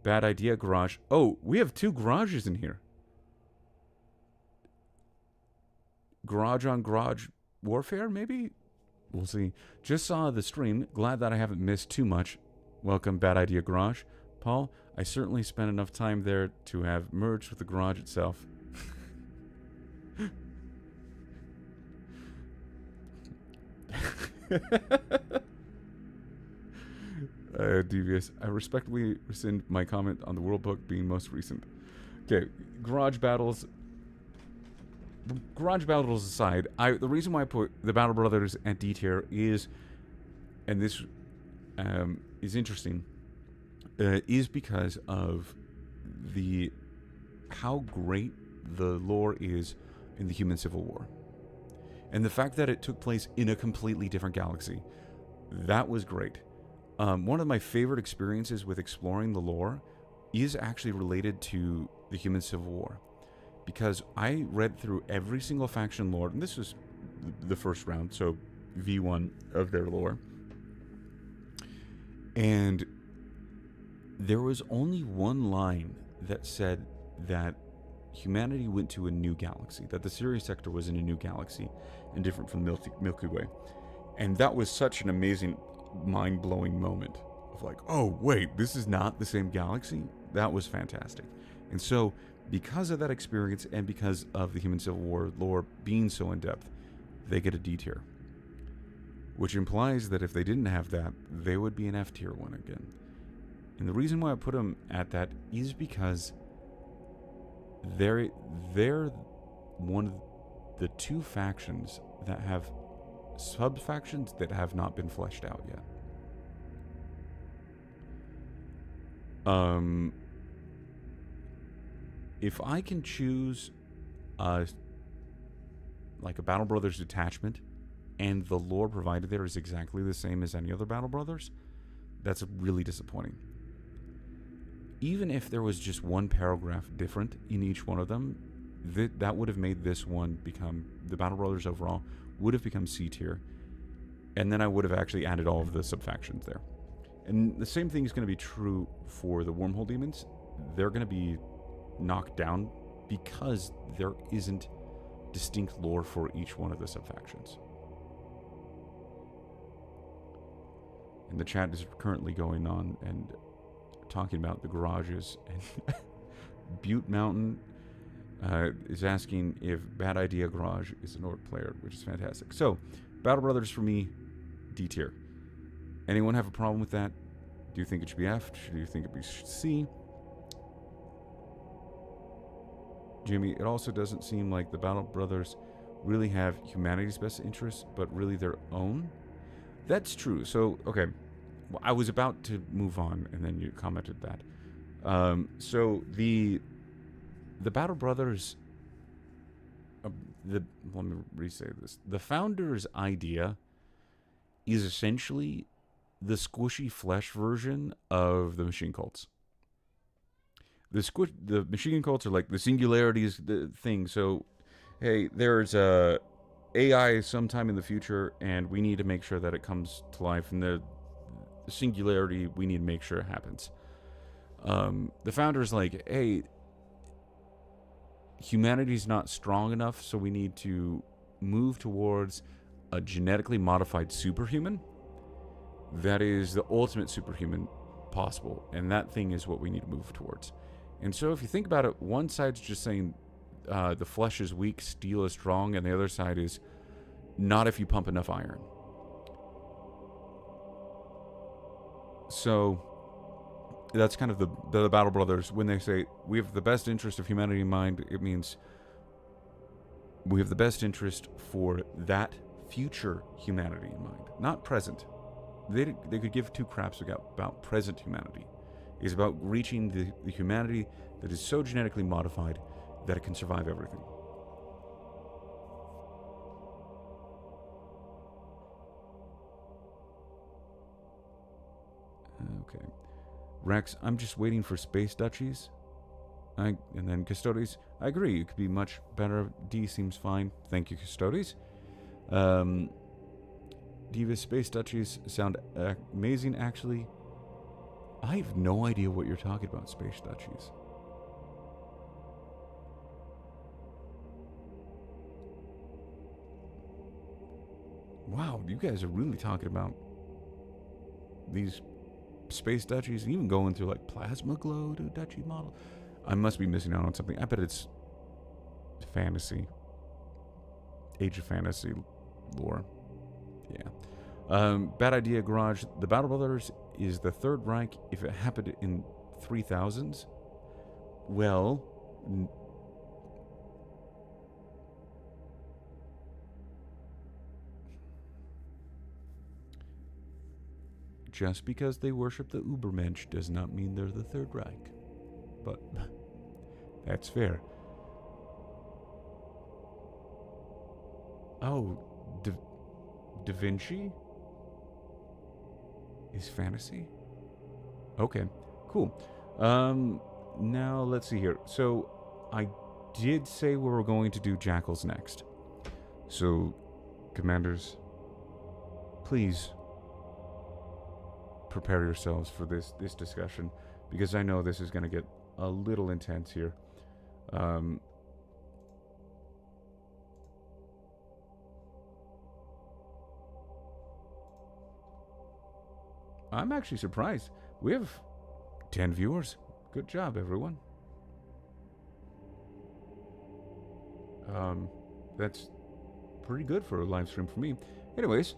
Bad idea, garage. Oh, we have two garages in here. Garage on garage warfare, maybe? We'll see. Just saw the stream. Glad that I haven't missed too much. Welcome, Bad Idea Garage. Paul, I certainly spent enough time there to have merged with the garage itself. Devious. I respectfully rescind my comment on the World Book being most recent. Okay, garage battles aside, the reason why I put the Battle Brothers at D tier is, and this is interesting, is because of how great the lore is in the human Civil War. And the fact that it took place in a completely different galaxy. That was great. One of my favorite experiences with exploring the lore is actually related to the human Civil War. Because I read through every single faction lore, and this was the first round, so V1 of their lore. And there was only one line that said that humanity went to a new galaxy, that the Sirius sector was in a new galaxy and different from the Milky Way. And that was such an amazing, mind-blowing moment of like, oh, wait, this is not the same galaxy? That was fantastic. And so, because of that experience and because of the human Civil War lore being so in-depth, they get a D tier. Which implies that if they didn't have that, they would be an F tier one again. And the reason why I put them at that is because they're one of the two factions that have sub-factions that have not been fleshed out yet. If I can choose like a Battle Brothers detachment and the lore provided there is exactly the same as any other Battle Brothers, that's really disappointing. Even if there was just one paragraph different in each one of them, that would have made this one become, the Battle Brothers overall would have become C tier, and then I would have actually added all of the sub-factions there. And the same thing is going to be true for the wormhole demons. They're going to be knocked down because there isn't distinct lore for each one of the subfactions. And the chat is currently going on and talking about the garages. And Butte Mountain is asking if Bad Idea Garage is an orc player, which is fantastic. So, Battle Brothers for me, D tier. Anyone have a problem with that? Do you think it should be F? Do you think it should be C? Jimmy, it also doesn't seem like the Battle Brothers really have humanity's best interests, but really their own. That's true. So, okay. Well, I was about to move on, and then you commented that. So, the Battle Brothers... let me re-say this. The founder's idea is essentially the squishy flesh version of the machine cults. The machine cults are like the singularity is the thing. So, hey, there's a AI sometime in the future, and we need to make sure that it comes to life. And the singularity, we need to make sure it happens. The founder's like, hey, humanity's not strong enough, so we need to move towards a genetically modified superhuman that is the ultimate superhuman possible, and that thing is what we need to move towards. And so if you think about it, one side's just saying the flesh is weak, steel is strong, and the other side is not if you pump enough iron. So that's kind of the Battle Brothers. When they say we have the best interest of humanity in mind, it means we have the best interest for that future humanity in mind, not present. They could give two craps about present humanity. It's about reaching the humanity that is so genetically modified that it can survive everything. Okay. Rex, I'm just waiting for space duchies. And then Custodes, I agree, it could be much better. D seems fine. Thank you, Custodes. Diva space duchies sound amazing, actually. I have no idea what you're talking about, space duchies. Wow, you guys are really talking about these space duchies, and even going through like plasma glow to duchy model. I must be missing out on something. I bet it's fantasy. Age of Fantasy lore. Yeah. Bad Idea Garage. The Battle Brothers is the Third Reich if it happened in 3000s. Well, just because they worship the Ubermensch does not mean they're the Third Reich. But that's fair. Oh, Da Vinci is fantasy? Okay, cool. Now let's see here. So I did say we were going to do jackals next. So, commanders, please prepare yourselves for this discussion, because I know this is going to get a little intense here. I'm actually surprised. We have 10 viewers. Good job, everyone. That's pretty good for a live stream for me. Anyways,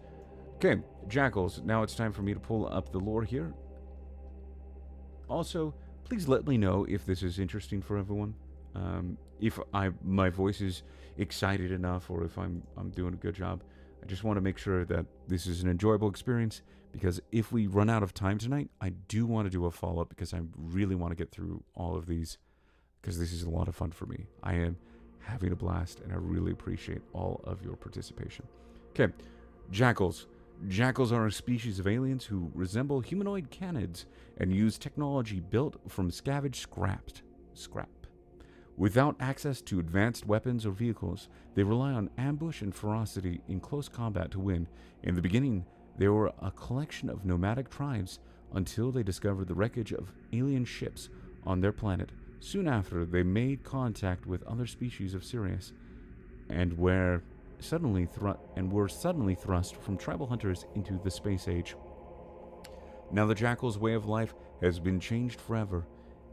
okay, jackals. Now it's time for me to pull up the lore here. Also, please let me know if this is interesting for everyone. If my voice is excited enough, or if I'm doing a good job. I just want to make sure that this is an enjoyable experience, because if we run out of time tonight, I do want to do a follow-up, because I really want to get through all of these, because this is a lot of fun for me. I am having a blast, and I really appreciate all of your participation. Okay, jackals. Jackals are a species of aliens who resemble humanoid canids and use technology built from scavenged scrap. Without access to advanced weapons or vehicles, they rely on ambush and ferocity in close combat to win. In the beginning, They were a collection of nomadic tribes until they discovered the wreckage of alien ships on their planet. Soon after, they made contact with other species of Sirius, and were suddenly thrust from tribal hunters into the space age. Now the Jackal's way of life has been changed forever,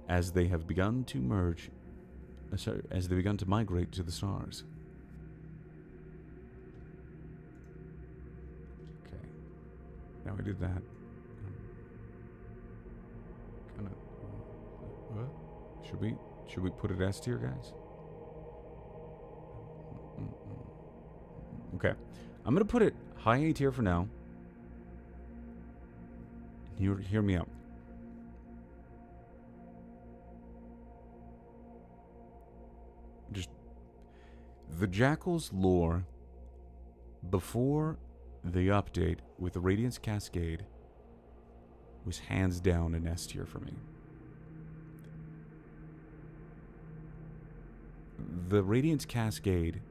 as they have begun to migrate to the stars. Okay, now we did that. Should we put it S tier, guys? Okay, I'm gonna put it high A tier for now. Hear me out. Just the Jackal's lore before the update with the Radiance Cascade was hands down an S tier for me. The Radiance Cascade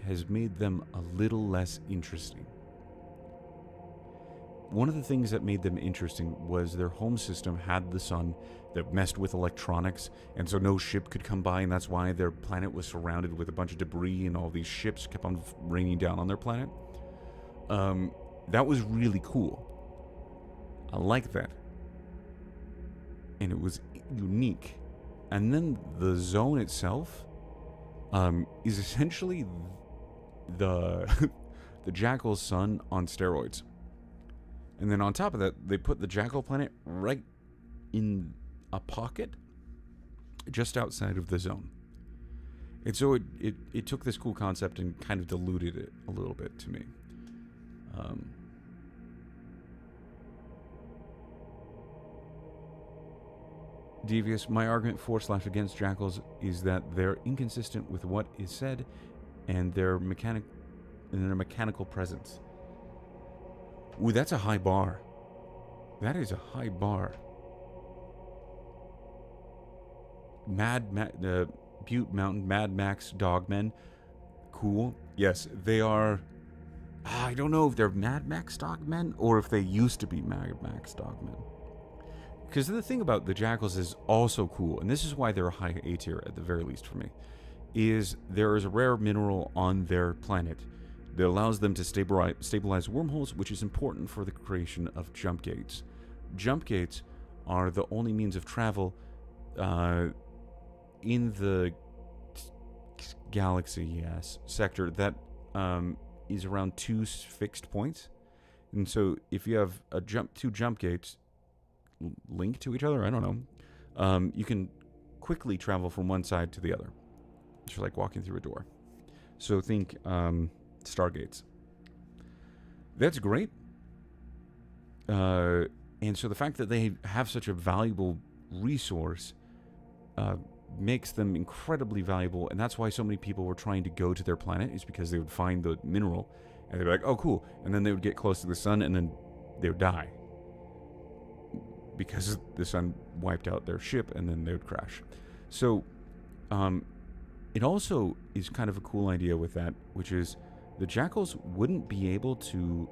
has made them a little less interesting. One of the things that made them interesting was their home system had the sun that messed with electronics, and so no ship could come by, and that's why their planet was surrounded with a bunch of debris, and all these ships kept on raining down on their planet. That was really cool. I like that. And it was unique. And then the zone itself is essentially the the Jackal's sun on steroids. And then on top of that, they put the Jackal planet right in a pocket just outside of the zone. And so it took this cool concept and kind of diluted it a little bit to me. Devious, my argument for/against Jackals is that they're inconsistent with what is said and their mechanical presence. Ooh, that's a high bar. That is a high bar. Butte Mountain, Mad Max Dogmen. Cool. Yes, they are. I don't know if they're Mad Max Dogmen or if they used to be Mad Max Dogmen. Because the thing about the Jackals is also cool, and this is why they're a high A tier at the very least for me, is there is a rare mineral on their planet that allows them to stabilize wormholes, which is important for the creation of jump gates. Jump gates are the only means of travel in the galaxy, sector that is around two fixed points. And so if you have two jump gates linked to each other, I don't know, you can quickly travel from one side to the other. It's like walking through a door. So think Stargates. That's great. And so the fact that they have such a valuable resource makes them incredibly valuable, and that's why so many people were trying to go to their planet, is because they would find the mineral and they'd be like, oh cool, and then they would get close to the sun and then they would die because the sun wiped out their ship and then they would crash. So it also is kind of a cool idea with that, which is the Jackals wouldn't be able to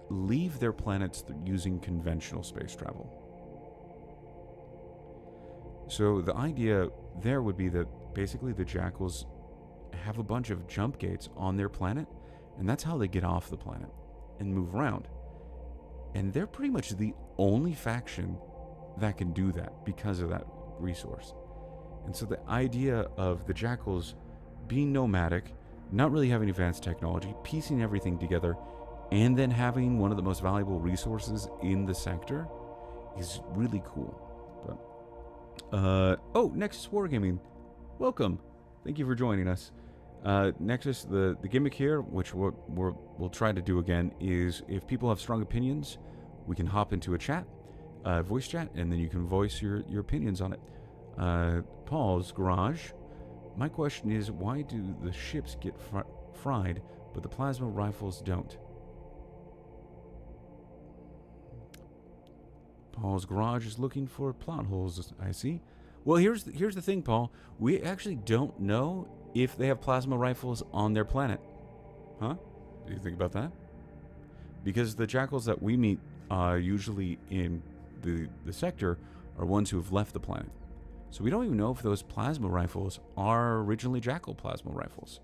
leave their planets using conventional space travel. So the idea there would be that basically the Jackals have a bunch of jump gates on their planet, and that's how they get off the planet and move around. And they're pretty much the only faction that can do that because of that resource. And so the idea of the Jackals being nomadic, not really having advanced technology, piecing everything together, and then having one of the most valuable resources in the sector is really cool. But Nexus Wargaming, welcome. Thank you for joining us. Nexus, the gimmick here, which we'll try to do again, is if people have strong opinions, we can hop into a chat, voice chat, and then you can voice your opinions on it. Paul's Garage, my question is, why do the ships get fried, but the plasma rifles don't? Paul's Garage is looking for plot holes, I see. Well, here's the thing, Paul. We actually don't know if they have plasma rifles on their planet. Huh? Do you think about that? because the jackals that we meet usually in the sector are ones who have left the planet. So we don't even know if those plasma rifles are originally jackal plasma rifles.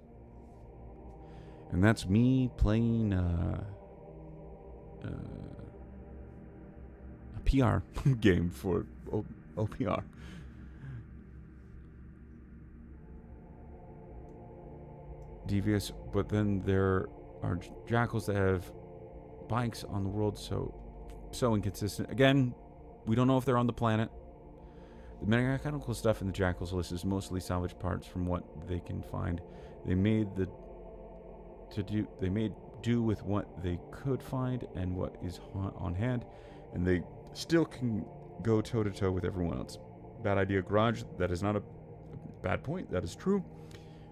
And that's me playing a PR game for OPR. Devious, but then there are jackals that have bikes on the world, so inconsistent. Again, we don't know if they're on the planet. The mechanical stuff in the jackals list is mostly salvage parts from what they can find. They made do with what they could find and what is on hand, and they still can go toe to toe with everyone else. Bad idea, garage. That is not a bad point. That is true.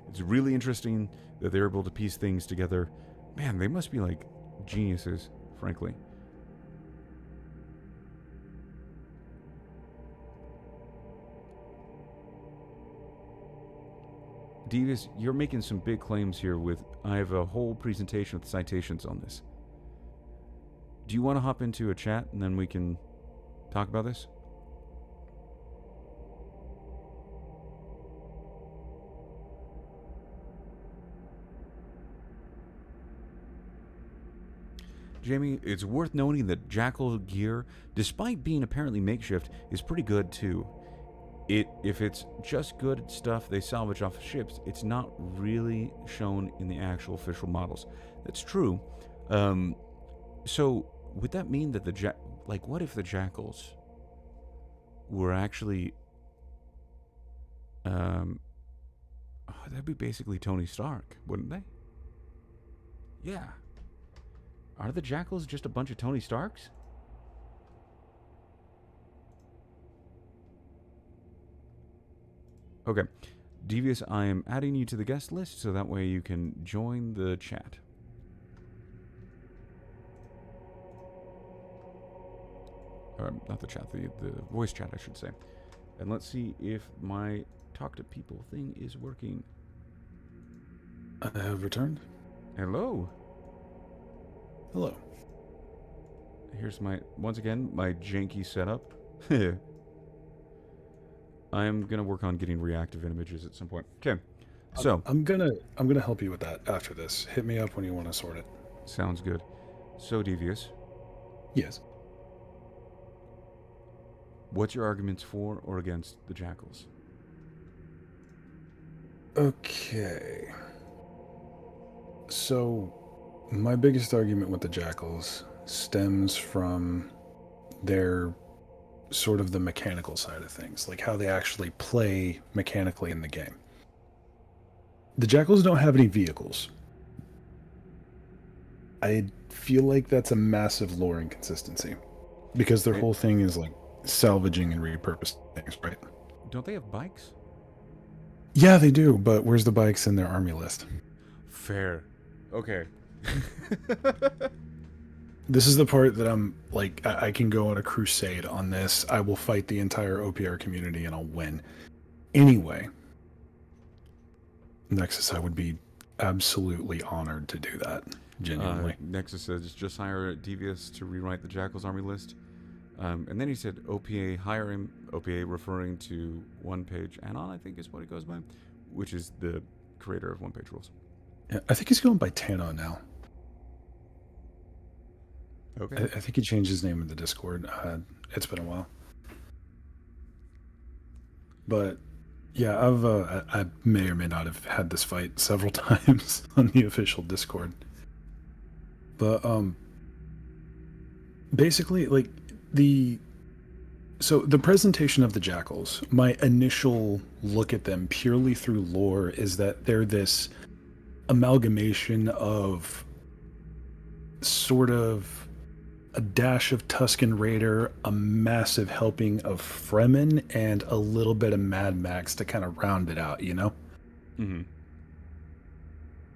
It's really interesting that they're able to piece things together. Man, they must be like geniuses, frankly. Devious, you're making some big claims here with... I have a whole presentation with citations on this. Do you want to hop into a chat and then we can talk about this? Jamie, it's worth noting that Jackal gear, despite being apparently makeshift, is pretty good too. If it's just good stuff they salvage off of ships, it's not really shown in the actual official models. That's true. So would that mean that what if the jackals were actually that'd be basically Tony Stark, wouldn't they? Yeah. Are the jackals just a bunch of Tony Starks? Okay. Devious, I am adding you to the guest list so that way you can join the chat. Or, not the chat, the voice chat, I should say. And let's see if my talk to people thing is working. I have returned. Hello. Hello. Here's once again, my janky setup. I am gonna work on getting reactive images at some point. Okay, so I'm gonna help you with that after this. Hit me up when you want to sort it. Sounds good. So, Devious, Yes. what's your arguments for or against the jackals? Okay. So, my biggest argument with the jackals stems from their sort of the mechanical side of things, like how they actually play mechanically in the game. The jackals don't have any vehicles. I feel like that's a massive lore inconsistency because their whole thing is like salvaging and repurposing things, right? Don't they have bikes? Yeah, they do, but where's the bikes in their army list? Fair. Okay. This is the part that I'm like, I can go on a crusade on this. I will fight the entire OPR community and I'll win. Anyway, Nexus, I would be absolutely honored to do that. Genuinely. Nexus says just hire Devious to rewrite the Jackal's army list. And then he said OPA, hire him. OPA referring to One Page Anon, I think is what it goes by, which is the creator of One Page Rules. Yeah, I think he's going by Tano now. Okay. I think he changed his name in the Discord. It's been a while. But yeah, I may or may not have had this fight several times on the official Discord. But basically, like the presentation of the jackals, my initial look at them purely through lore is that they're this amalgamation of sort of a dash of Tusken Raider, a massive helping of Fremen, and a little bit of Mad Max to kind of round it out, you know? Mm-hmm.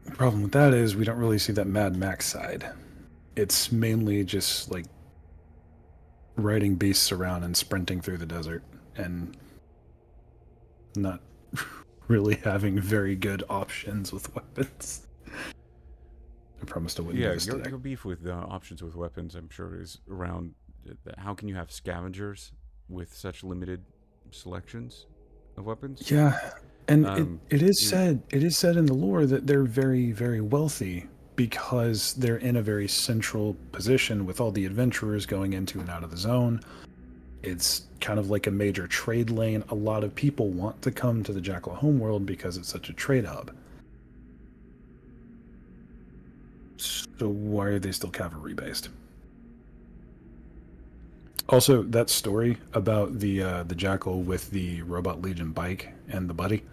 The problem with that is we don't really see that Mad Max side. It's mainly just like riding beasts around and sprinting through the desert and not really having very good options with weapons. promised I wouldn't do Yeah, this today. your beef with options with weapons, I'm sure, is around how can you have scavengers with such limited selections of weapons? Yeah, and Um, it, it is said in the lore that they're very, very wealthy because they're in a very central position with all the adventurers going into and out of the zone. It's kind of like a major trade lane. A lot of people want to come to the Jackal homeworld because it's such a trade hub. So why are they still cavalry based? Also, that story about the Jackal with the Robot Legion bike and the buddy,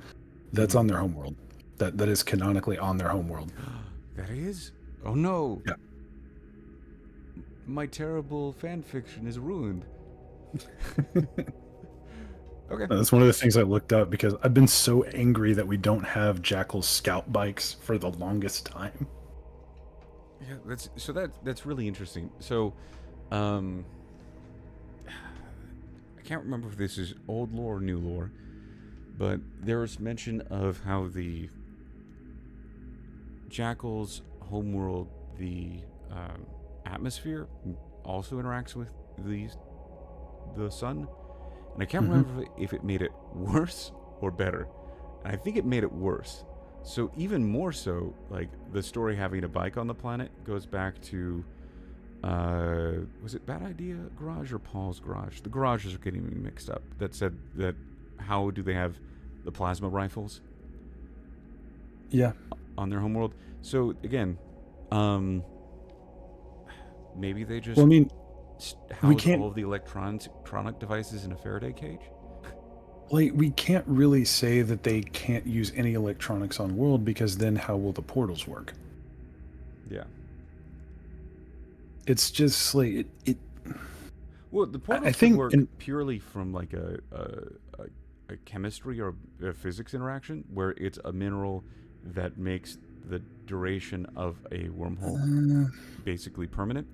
that's mhm. on their homeworld. That is canonically on their homeworld. That is? Oh no! Yeah. My terrible fan fiction is ruined. Okay. That's one of the things I looked up because I've been so angry that we don't have Jackal scout bikes for the longest time. Yeah, that's really interesting. So, um, I can't remember if this is old lore or new lore, but there was mention of how the Jackal's homeworld, the atmosphere, also interacts with the sun, and I can't Hmm. remember if it made it worse or better. And I think it made it worse. So even more so, like the story having a bike on the planet goes back to was it Bad Idea Garage or Paul's Garage? The garages are getting me mixed up. That said that how do they have the plasma rifles Yeah. on their homeworld? So again, um, maybe they Well, just I mean, we house can't all of the electronic devices in a Faraday cage. we can't really say that they can't use any electronics on world because then how will the portals work? Yeah. It's just like Well, the I portals could think work and purely from like a chemistry or a physics interaction where it's a mineral that makes the duration of a wormhole uh, basically permanent,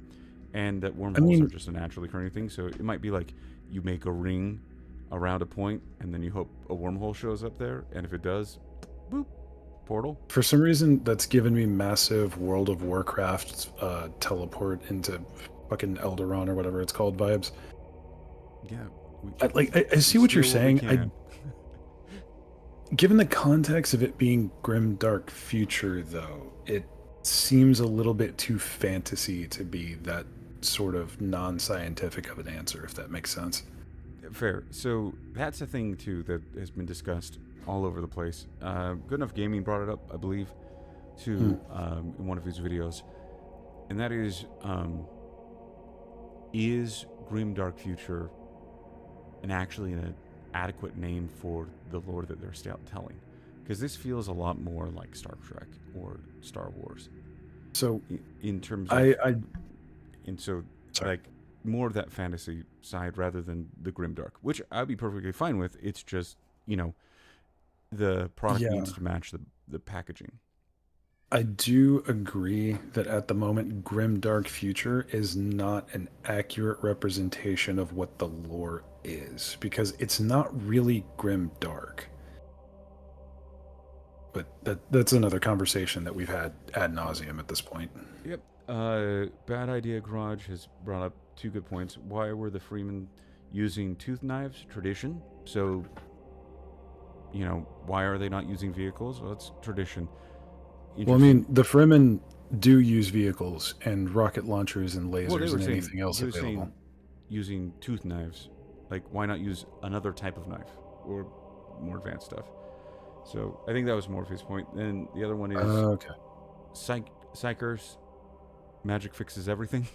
and that I wormholes are mean, just a naturally occurring thing. So it might be like you make a ring around a point, and then you hope a wormhole shows up there, and if it does, boop, portal. for some reason that's given me massive World of Warcraft teleport into fucking Elderon or whatever it's called vibes. Yeah, we, I we see what you're steal what we saying. I can. Given the context of it being GrimDark Future, though, it seems a little bit too fantasy to be that sort of non-scientific of an answer, if that makes sense. Fair. So that's a thing too that has been discussed all over the place. Good Enough Gaming brought it up, I believe, Hmm. to in one of his videos, and that is Grimdark Future an actually an adequate name for the lore that they're telling? Because this feels a lot more like Star Trek or Star Wars So in terms of, I and so sorry. like more of that fantasy side rather than the grimdark, which I'd be perfectly fine with. It's just, you know, the product Yeah, needs to match the packaging. I do agree that at the moment, GrimDark Future is not an accurate representation of what the lore is because it's not really grimdark. But that's another conversation that we've had ad nauseum at this point. Yep. Bad Idea Garage has brought up two good points. Why were the Freemen using tooth knives? Tradition. So, you know, why are they not using vehicles? Well, it's tradition. Well, I Interesting. mean, the Fremen do use vehicles and rocket launchers and Well, they lasers were and saying anything else he was available. saying using tooth knives. Like, why not use another type of knife or more advanced stuff? So I think that was more of his point. And the other one is Okay. psychers. Magic fixes everything.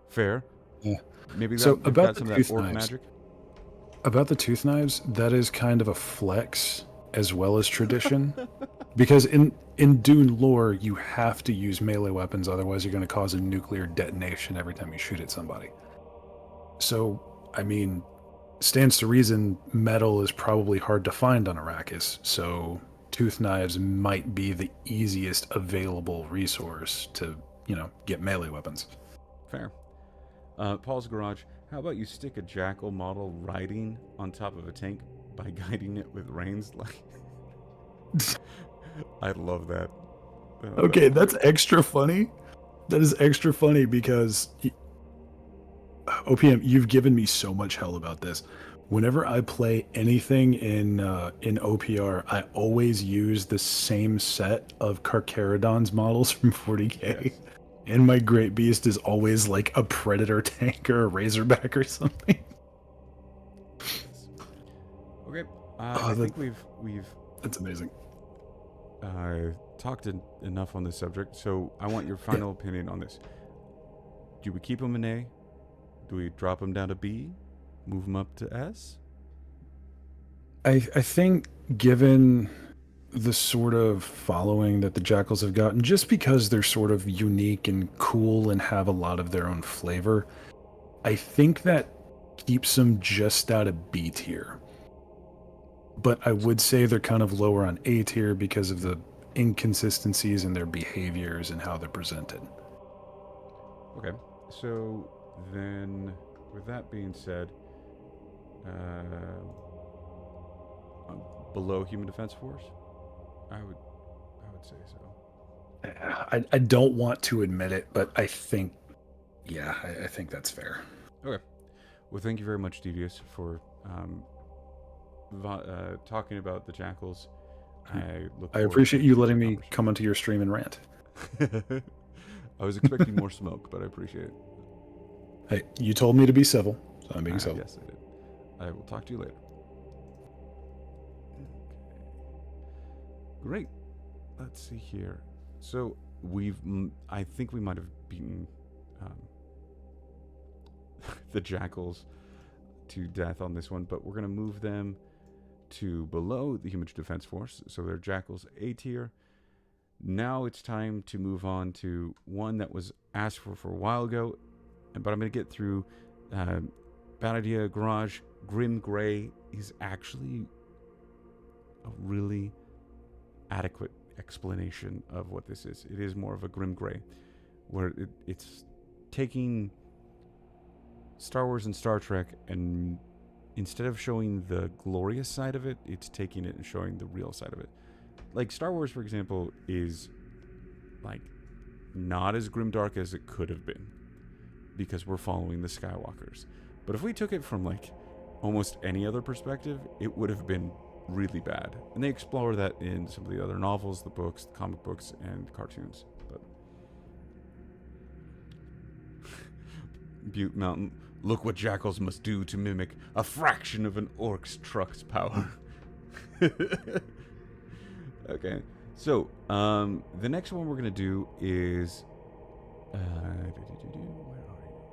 Fair. Yeah. Maybe So that they've about got the some of that tooth orc knives, magic. that is kind of a flex as well as tradition, because in Dune lore, you have to use melee weapons, otherwise you're going to cause a nuclear detonation every time you shoot at somebody. So, I mean, stands to reason metal is probably hard to find on Arrakis, so tooth knives might be the easiest available resource to, get melee weapons. Fair. Paul's Garage. How about you stick a jackal model riding on top of a tank by guiding it with reins? Like, I love that. Okay, that's extra funny That is extra funny because OPM, you've given me so much hell about this. Whenever I play anything in OPR, I always use the same set of Carcharodon's models from 40k. Yes. And my Great Beast is always like a Predator tank or a Razorback or something. Yes. Okay. Oh, I think we've that's amazing. talked enough on this subject, so I want your Yeah, final opinion on this. Do we keep him in A? Do we drop him down to B? Move him up to S? I think given the sort of following that the Jackals have gotten, just because they're sort of unique and cool and have a lot of their own flavor, I think that keeps them just out of B tier. But I would say they're kind of lower on A tier because of the inconsistencies in their behaviors and how they're presented. Okay. So then, with that being said, uh, below Human Defense Force, I would say so. I don't want to admit it, but I think, yeah, I think that's fair. Okay. Well, thank you very much, Devious, for talking about the Jackals. I look I forward to appreciate you future letting me conversations. come onto your stream and rant. I was expecting more smoke, but I appreciate it. Hey, you told me to be civil, so I'm being civil. Yes, I did. I will talk to you later. Great. Let's see here. So I think we might have beaten um, the Jackals to death on this one, but we're going to move them to below the Human Defense Force. So they're Jackals A tier. Now it's time to move on to one that was asked for a while ago, but I'm going to get through. Bad Idea Garage. Grim Gray is actually a really adequate explanation of what this is. It is more of a Grim Gray, where it's taking Star Wars and Star Trek, and instead of showing the glorious side of it, it's taking it and showing the real side of it. Like Star Wars, for example, is like not as grimdark as it could have been because we're following the Skywalkers. But if we took it from like almost any other perspective, it would have been really bad. And they explore that in some of the other novels, the books, the comic books, and cartoons. But Butte Mountain, look what jackals must do to mimic a fraction of an orc's truck's power. Okay, so the next one we're gonna do is where are you?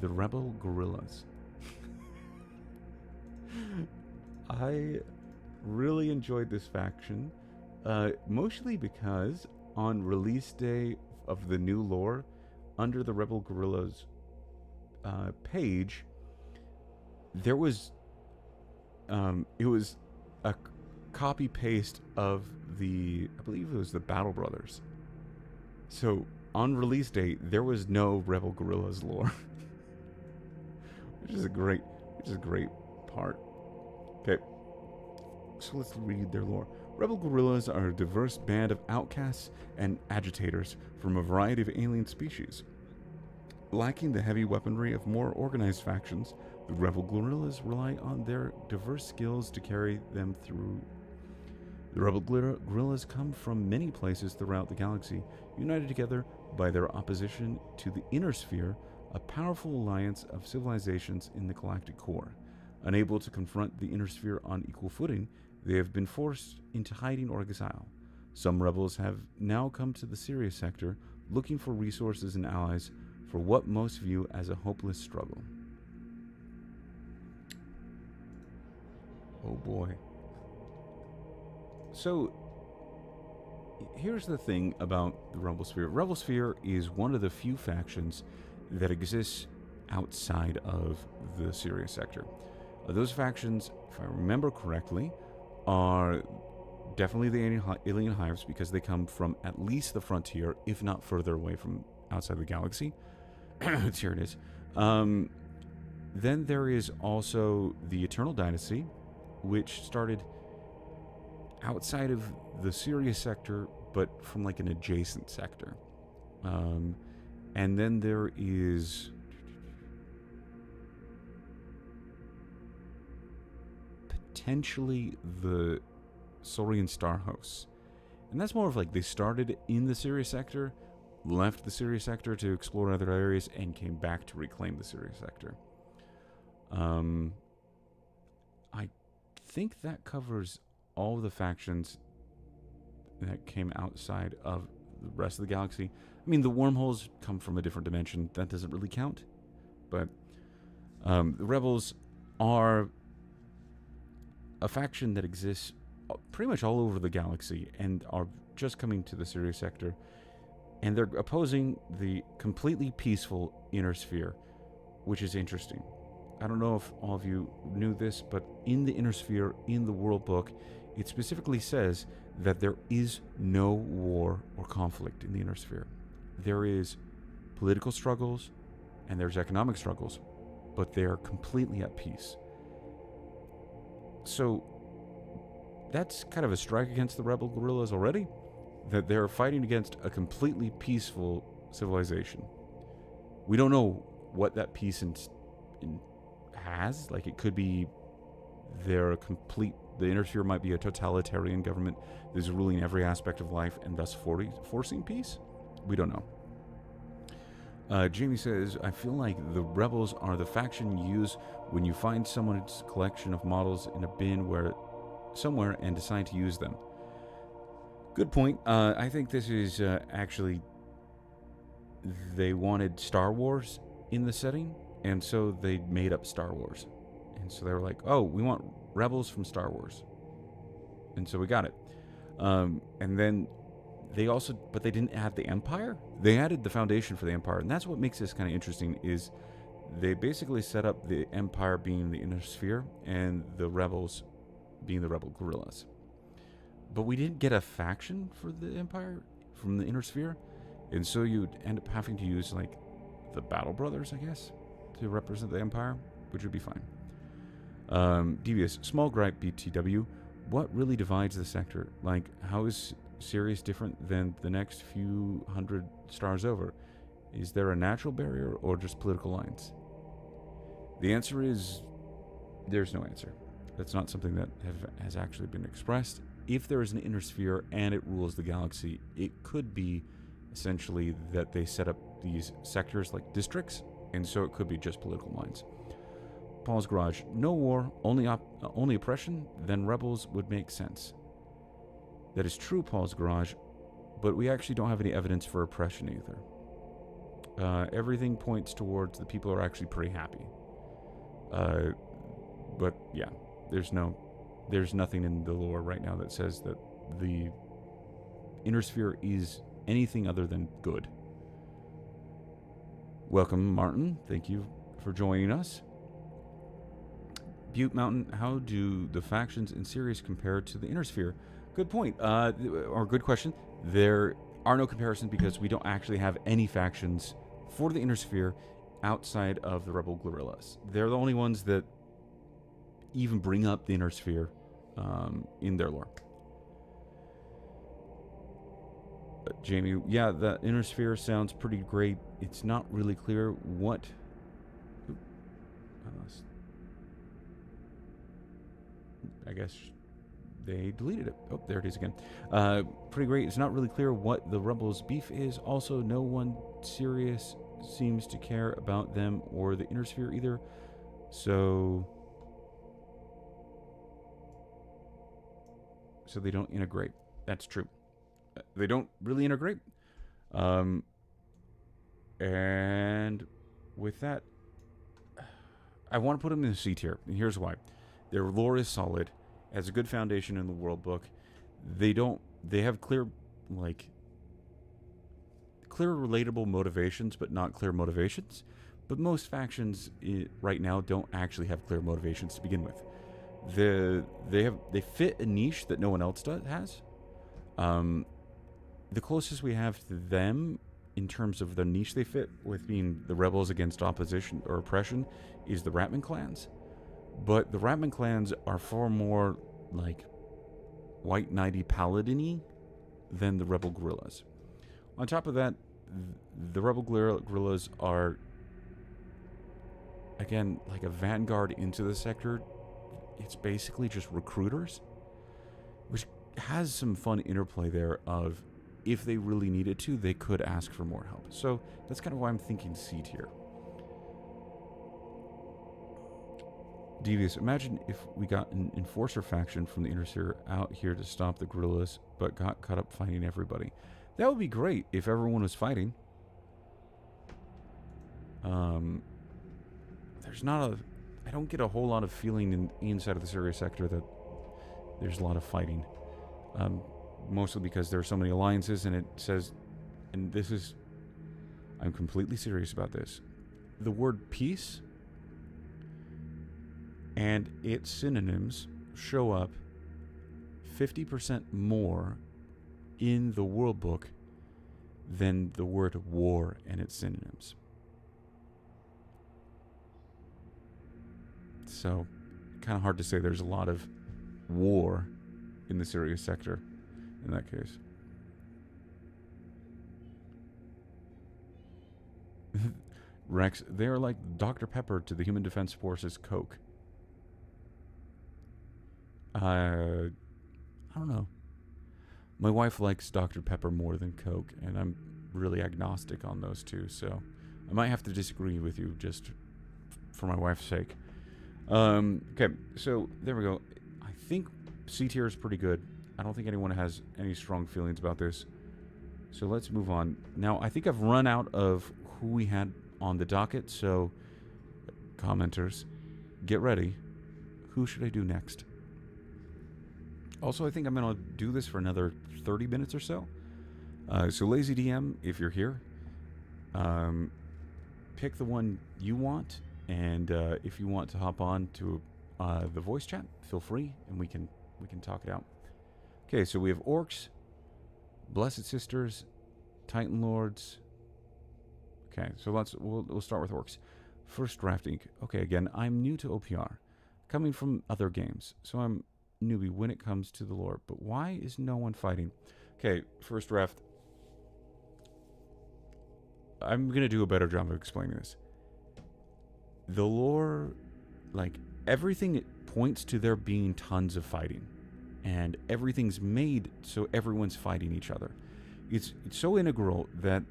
The Rebel Guerrillas. I really enjoyed this faction, mostly because on release day of the new lore, under the Rebel Guerrillas page, there was it was a copy paste of I believe it was the Battle Brothers. So on release date, there was no Rebel Guerrillas lore, which is a great part. Okay, so let's read their lore. Rebel guerrillas are a diverse band of outcasts and agitators from a variety of alien species. Lacking the heavy weaponry of more organized factions, the rebel guerrillas rely on their diverse skills to carry them through. The rebel guerrillas come from many places throughout the galaxy, united together by their opposition to the Inner Sphere, a powerful alliance of civilizations in the galactic core. Unable to confront the Inner Sphere on equal footing, they have been forced into hiding or exile. Some rebels have now come to the Sirius sector, looking for resources and allies for what most view as a hopeless struggle. Oh boy. So, here's the thing about the Rebel Sphere. Rebel Sphere is one of the few factions that exists outside of the Sirius sector. Those factions, if I remember correctly, are definitely the alien hives because they come from at least the frontier, if not further away from outside the galaxy. Here it is. Then there is also the Eternal Dynasty, which started outside of the Sirius sector but from like an adjacent sector. And then there is potentially the Saurian Star House. And that's more of like they started in the Sirius sector, left the Sirius sector to explore other areas, and came back to reclaim the Sirius sector. I think that covers all of the factions that came outside of the rest of the galaxy. I mean, the wormholes come from a different dimension. That doesn't really count. But the Rebels are a faction that exists pretty much all over the galaxy and are just coming to the Sirius sector. And they're opposing the completely peaceful Inner Sphere, which is interesting. I don't know if all of you knew this, but in the Inner Sphere, in the World Book, it specifically says that there is no war or conflict in the Inner Sphere. There is political struggles and there's economic struggles, but they are completely at peace. So that's kind of a strike against the rebel guerrillas already, that they're fighting against a completely peaceful civilization. We don't know what that peace has. Like, it could be the Inner Sphere might be a totalitarian government that is ruling every aspect of life and thus forcing peace. We don't know. Jamie says, I feel like the rebels are the faction you use when you find someone's collection of models in a bin somewhere and decide to use them. Good point. I think this is actually, they wanted Star Wars in the setting, and so they made up Star Wars. And so they were like, oh, we want rebels from Star Wars. And so we got it. And then but they didn't add the Empire. They added the foundation for the Empire. And that's what makes this kind of interesting, is they basically set up the Empire being the Inner Sphere and the rebels being the rebel guerrillas. But we didn't get a faction for the Empire from the Inner Sphere. And so you'd end up having to use, like, the Battle Brothers, I guess, to represent the Empire, which would be fine. Devious, small gripe, BTW. What really divides the sector? Like, how is Sirius different than the next few hundred stars over? Is there a natural barrier or just political lines? The answer is there's no answer. That's not something that has actually been expressed. If there is an Inner Sphere and it rules the galaxy, it could be essentially that they set up these sectors like districts, and so it could be just political lines. Paul's Garage, no war, only oppression, then rebels would make sense. That is true, Paul's Garage, but we actually don't have any evidence for oppression either. Everything points towards the people are actually pretty happy. But yeah, there's nothing in the lore right now that says that the Inner Sphere is anything other than good. Welcome, Martin. Thank you for joining us. Butte Mountain, how do the factions in Sirius compare to the Inner Sphere? Good point, or good question. There are no comparisons because we don't actually have any factions for the Inner Sphere outside of the Rebel Guerrillas. They're the only ones that even bring up the Inner Sphere in their lore. Jamie, yeah, the Inner Sphere sounds pretty great. It's not really clear what... I guess they deleted it. Oh, there it is again. Pretty great. It's not really clear what the Rebels' beef is. Also, no one serious seems to care about them or the Inner Sphere either. So they don't integrate. That's true. They don't really integrate. And with that, I want to put them in the C tier. And here's why. Their lore is solid, has a good foundation in the world book. They have clear relatable motivations, but not clear motivations. But most factions right now don't actually have clear motivations to begin with. They fit a niche that no one else has. The closest we have to them in terms of the niche they fit with being the rebels against opposition or oppression is the Ratman clans. But the Ratman clans are far more like white knighty paladin-y than the rebel guerrillas. On top of that, the rebel guerrillas are, again, like a vanguard into the sector. It's basically just recruiters, which has some fun interplay there of, if they really needed to, they could ask for more help. So that's kind of why I'm thinking C tier. Devious, imagine if we got an enforcer faction from the Inner Sphere out here to stop the guerrillas, but got caught up fighting everybody. That would be great if everyone was fighting. There's not a... I don't get a whole lot of feeling inside of the Syria sector that there's a lot of fighting. Mostly because there are so many alliances, and it says... And this is... I'm completely serious about this. The word peace and its synonyms show up 50% more in the World Book than the word war and its synonyms. So, kind of hard to say there's a lot of war in the Syria sector in that case. Rex, they are like Dr. Pepper to the Human Defense Force's Coke. I don't know. My wife likes Dr. Pepper more than Coke, and I'm really agnostic on those two, so I might have to disagree with you just for my wife's sake. Okay, so there we go. I think C tier is pretty good. I don't think anyone has any strong feelings about this. So let's move on. Now, I think I've run out of who we had on the docket, so commenters, get ready. Who should I do next? Also, I think I'm going to do this for another 30 minutes or so. So Lazy DM, if you're here, pick the one you want, and if you want to hop on to the voice chat, feel free, and we can talk it out. Okay, so we have Orcs, Blessed Sisters, Titan Lords. Okay, so we'll start with Orcs. First drafting. Okay, again, I'm new to OPR, coming from other games, so I'm newbie when it comes to the lore. But why is no one fighting? Okay, first draft. I'm gonna do a better job of explaining this. The lore, like, everything points to there being tons of fighting, and everything's made so everyone's fighting each other. It's so integral that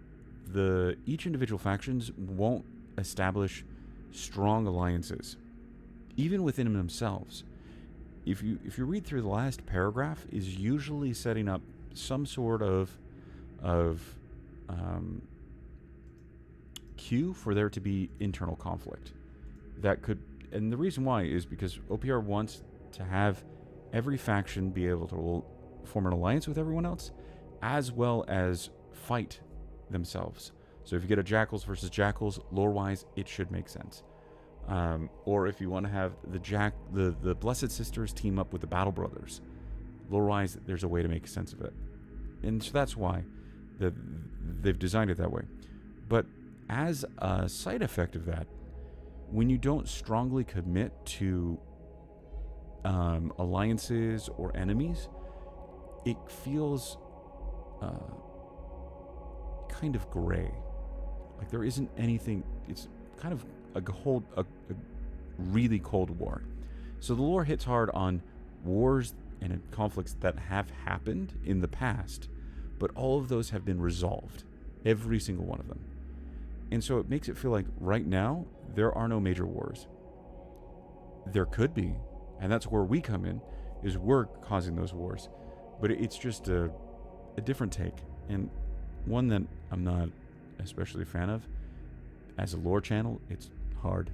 each individual factions won't establish strong alliances, even within themselves. If you read through the last paragraph, is usually setting up some sort of cue for there to be internal conflict. That could, and the reason why is because OPR wants to have every faction be able to form an alliance with everyone else, as well as fight themselves. So if you get a Jackals versus Jackals, lore-wise, it should make sense. Or if you want to have the Blessed Sisters team up with the Battle Brothers, lore-wise, there's a way to make sense of it. And so that's why they've designed it that way. But as a side effect of that, when you don't strongly commit to alliances or enemies, it feels kind of gray. Like there isn't anything. It's kind of a really cold war. So the lore hits hard on wars and conflicts that have happened in the past, but all of those have been resolved, every single one of them. And so it makes it feel like right now there are no major wars. There could be, and that's where we come in, is we're causing those wars. But it's just a different take, and one that I'm not especially a fan of. As a lore channel, it's hard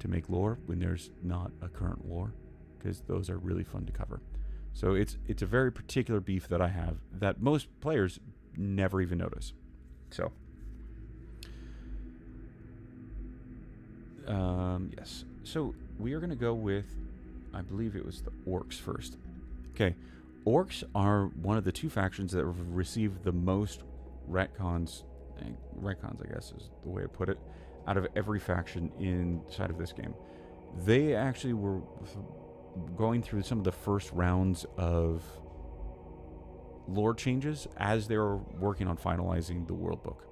to make lore when there's not a current lore, because those are really fun to cover. So it's a very particular beef that I have that most players never even notice. So yes. So we are going to go with, I believe it was the Orcs first. Okay. Orcs are one of the two factions that have received the most retcons, I guess is the way to put it, out of every faction inside of this game. They actually were going through some of the first rounds of lore changes as they were working on finalizing the world book.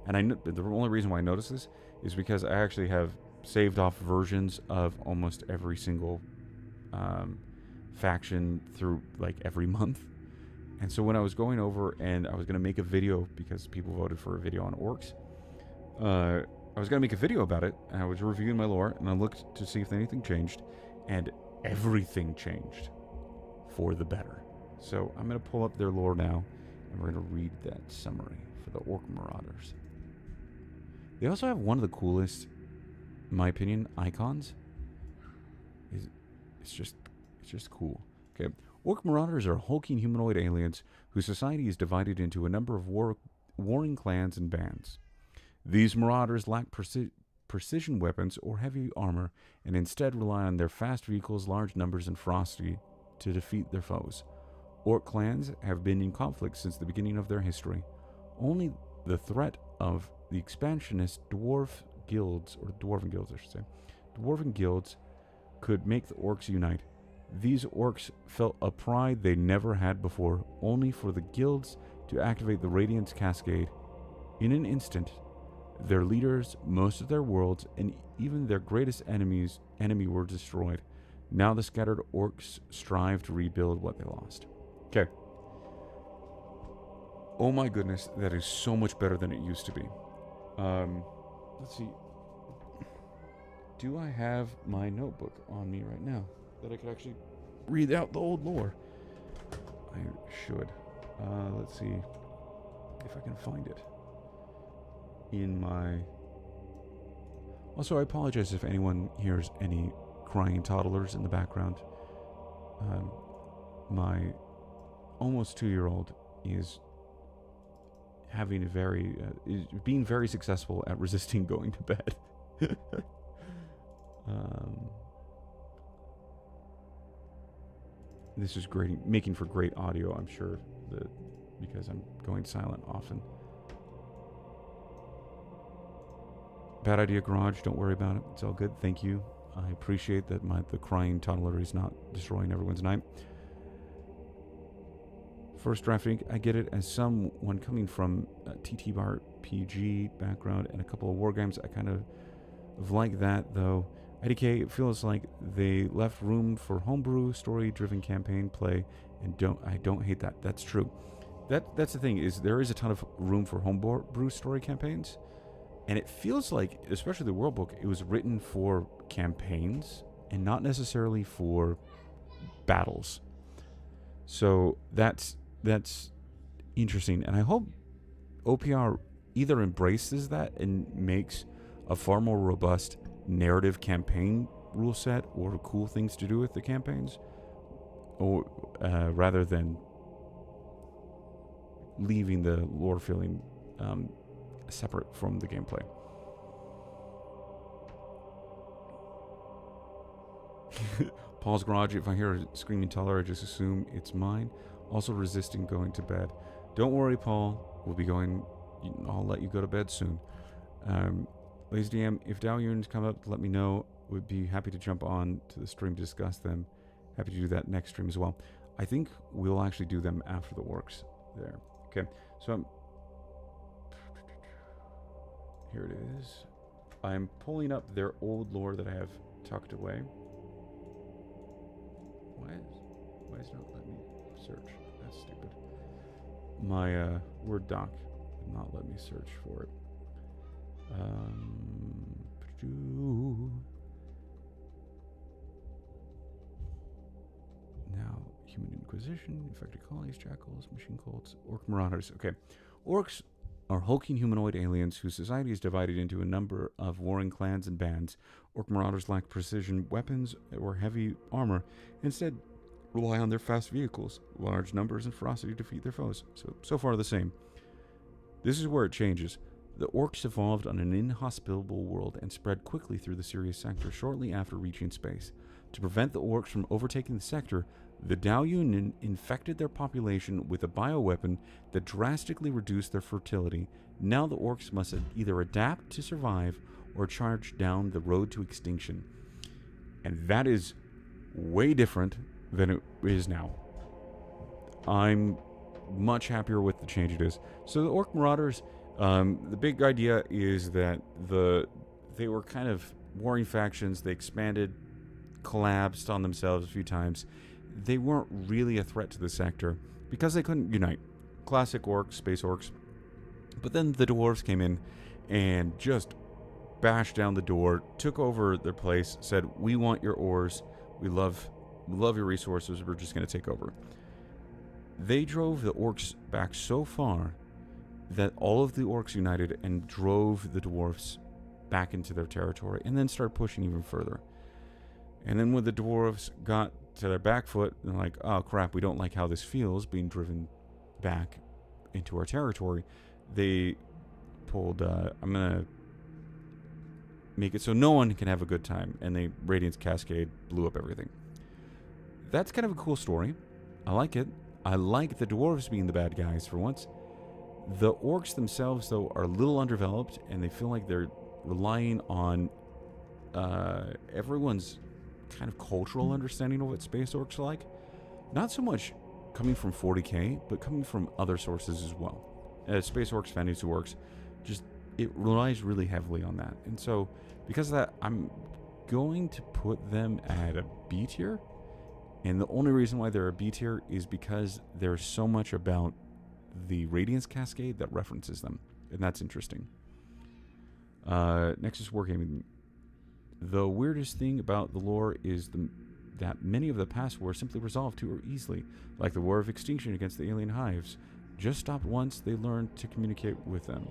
And the only reason why I noticed this is because I actually have saved off versions of almost every single faction through like every month. And so when I was going over and I was going to make a video because people voted for a video on orcs, I was going to make a video about it, and I was reviewing my lore, and I looked to see if anything changed, and everything changed for the better. So I'm going to pull up their lore now, and we're going to read that summary for the Orc Marauders. They also have one of the coolest, in my opinion, icons. It's just cool. Okay, Orc Marauders are hulking humanoid aliens whose society is divided into a number of warring clans and bands. These marauders lack precision weapons or heavy armor, and instead rely on their fast vehicles, large numbers, and ferocity to defeat their foes. Orc clans have been in conflict since the beginning of their history. Only the threat of the expansionist dwarven guilds, could make the orcs unite. These orcs felt a pride they never had before, only for the guilds to activate the Radiance Cascade. In an instant, their leaders, most of their worlds, and even their greatest enemy were destroyed. Now the scattered orcs strive to rebuild what they lost. Okay. Oh my goodness, that is so much better than it used to be. Let's see. Do I have my notebook on me right now that I could actually read out the old lore? I should. Let's see if I can find it. In my... Also, I apologize if anyone hears any crying toddlers in the background. My almost 2-year-old is having is being very successful at resisting going to bed. This is great, making for great audio, I'm sure, because I'm going silent often. Bad idea, Garage. Don't worry about it. It's all good. Thank you. I appreciate that the crying toddler is not destroying everyone's night. First Draft Inc. I get it. As someone coming from a TT Bar PG background and a couple of war games, I kind of like that, though. IDK, it feels like they left room for homebrew, story-driven campaign play, and I don't hate that. That's true. That's the thing, is there is a ton of room for homebrew story campaigns. And it feels like, especially the World Book, it was written for campaigns and not necessarily for battles. So that's interesting. And I hope OPR either embraces that and makes a far more robust narrative campaign rule set or cool things to do with the campaigns, or rather than leaving the lore feeling separate from the gameplay. Paul's Garage, if I hear a screaming toddler, I just assume it's mine. Also resisting going to bed. Don't worry, Paul. We'll be going... I'll let you go to bed soon. Lazy DM, if DAO units come up, let me know. Would be happy to jump on to the stream to discuss them. Happy to do that next stream as well. I think we'll actually do them after the orcs there. Okay, so here it is. I'm pulling up their old lore that I have tucked away. Why is it not letting me search? That's stupid. My Word doc did not let me search for it. Now, Human Inquisition, Infected Colonies, Jackals, Machine Cults, Orc Marauders. Okay. Orcs are hulking humanoid aliens whose society is divided into a number of warring clans and bands. Orc Marauders lack precision weapons or heavy armor. Instead, rely on their fast vehicles, large numbers, and ferocity to defeat their foes. So far the same. This is where it changes. The orcs evolved on an inhospitable world and spread quickly through the Sirius sector shortly after reaching space. To prevent the orcs from overtaking the sector, the DAO Union infected their population with a bioweapon that drastically reduced their fertility. Now the orcs must either adapt to survive or charge down the road to extinction. And that is way different than it is now. I'm much happier with the change it is. So the Orc Marauders, the big idea is that they were kind of warring factions. They expanded, collapsed on themselves a few times. They weren't really a threat to the sector because they couldn't unite. Classic orcs, space orcs. But then the dwarves came in and just bashed down the door, took over their place, said, "We want your ores. We love your resources. We're just going to take over." They drove the orcs back so far that all of the orcs united and drove the dwarves back into their territory, and then started pushing even further. And then when the dwarves got to their back foot, they're like, "Oh crap, we don't like how this feels being driven back into our territory." They pulled, "I'm gonna make it so no one can have a good time," and they Radiance Cascade blew up everything. That's kind of a cool story. I like it. I like the dwarves being the bad guys for once. The orcs themselves, though, are a little underdeveloped, and they feel like they're relying on everyone's kind of cultural understanding of what space orcs are like. Not so much coming from 40k, but coming from other sources as well. Space orcs, fantasy orcs, just it relies really heavily on that. And so, because of that, I'm going to put them at a B tier. And the only reason why they're a B tier is because there's so much about the Radiance Cascade that references them. And that's interesting. Next is Wargaming. The weirdest thing about the lore is that many of the past wars simply resolved too easily, like the War of Extinction against the alien hives. Just stopped once they learned to communicate with them.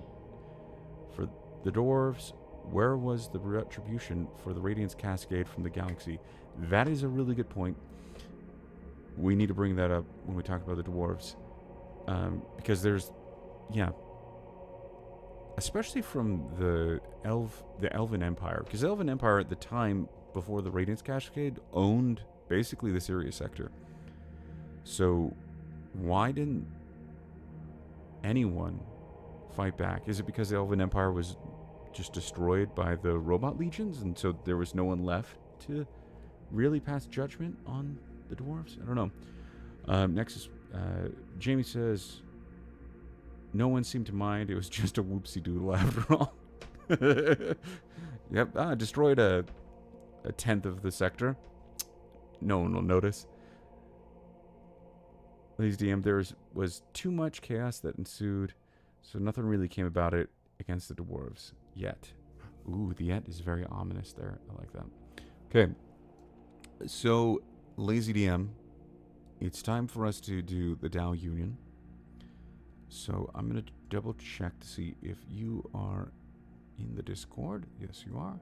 For the dwarves, where was the retribution for the Radiance Cascade from the galaxy? That is a really good point. We need to bring that up when we talk about the dwarves. Because there's, especially from the Elven Empire. Because the Elven Empire at the time, before the Radiance Cascade, owned basically the Sirius sector. So, why didn't anyone fight back? Is it because the Elven Empire was just destroyed by the robot legions, and so there was no one left to really pass judgment on the dwarves? I don't know. Next is Jamie says, "No one seemed to mind. It was just a whoopsie doodle after all." Yep, destroyed a tenth of the sector. No one will notice. Please DM, there was too much chaos that ensued, so nothing really came about it against the dwarves yet. Ooh, the yet is very ominous there. I like that. Okay, so Lazy DM, it's time for us to do the Dow Union. So I'm going to double check to see if you are in the Discord. Yes, you are.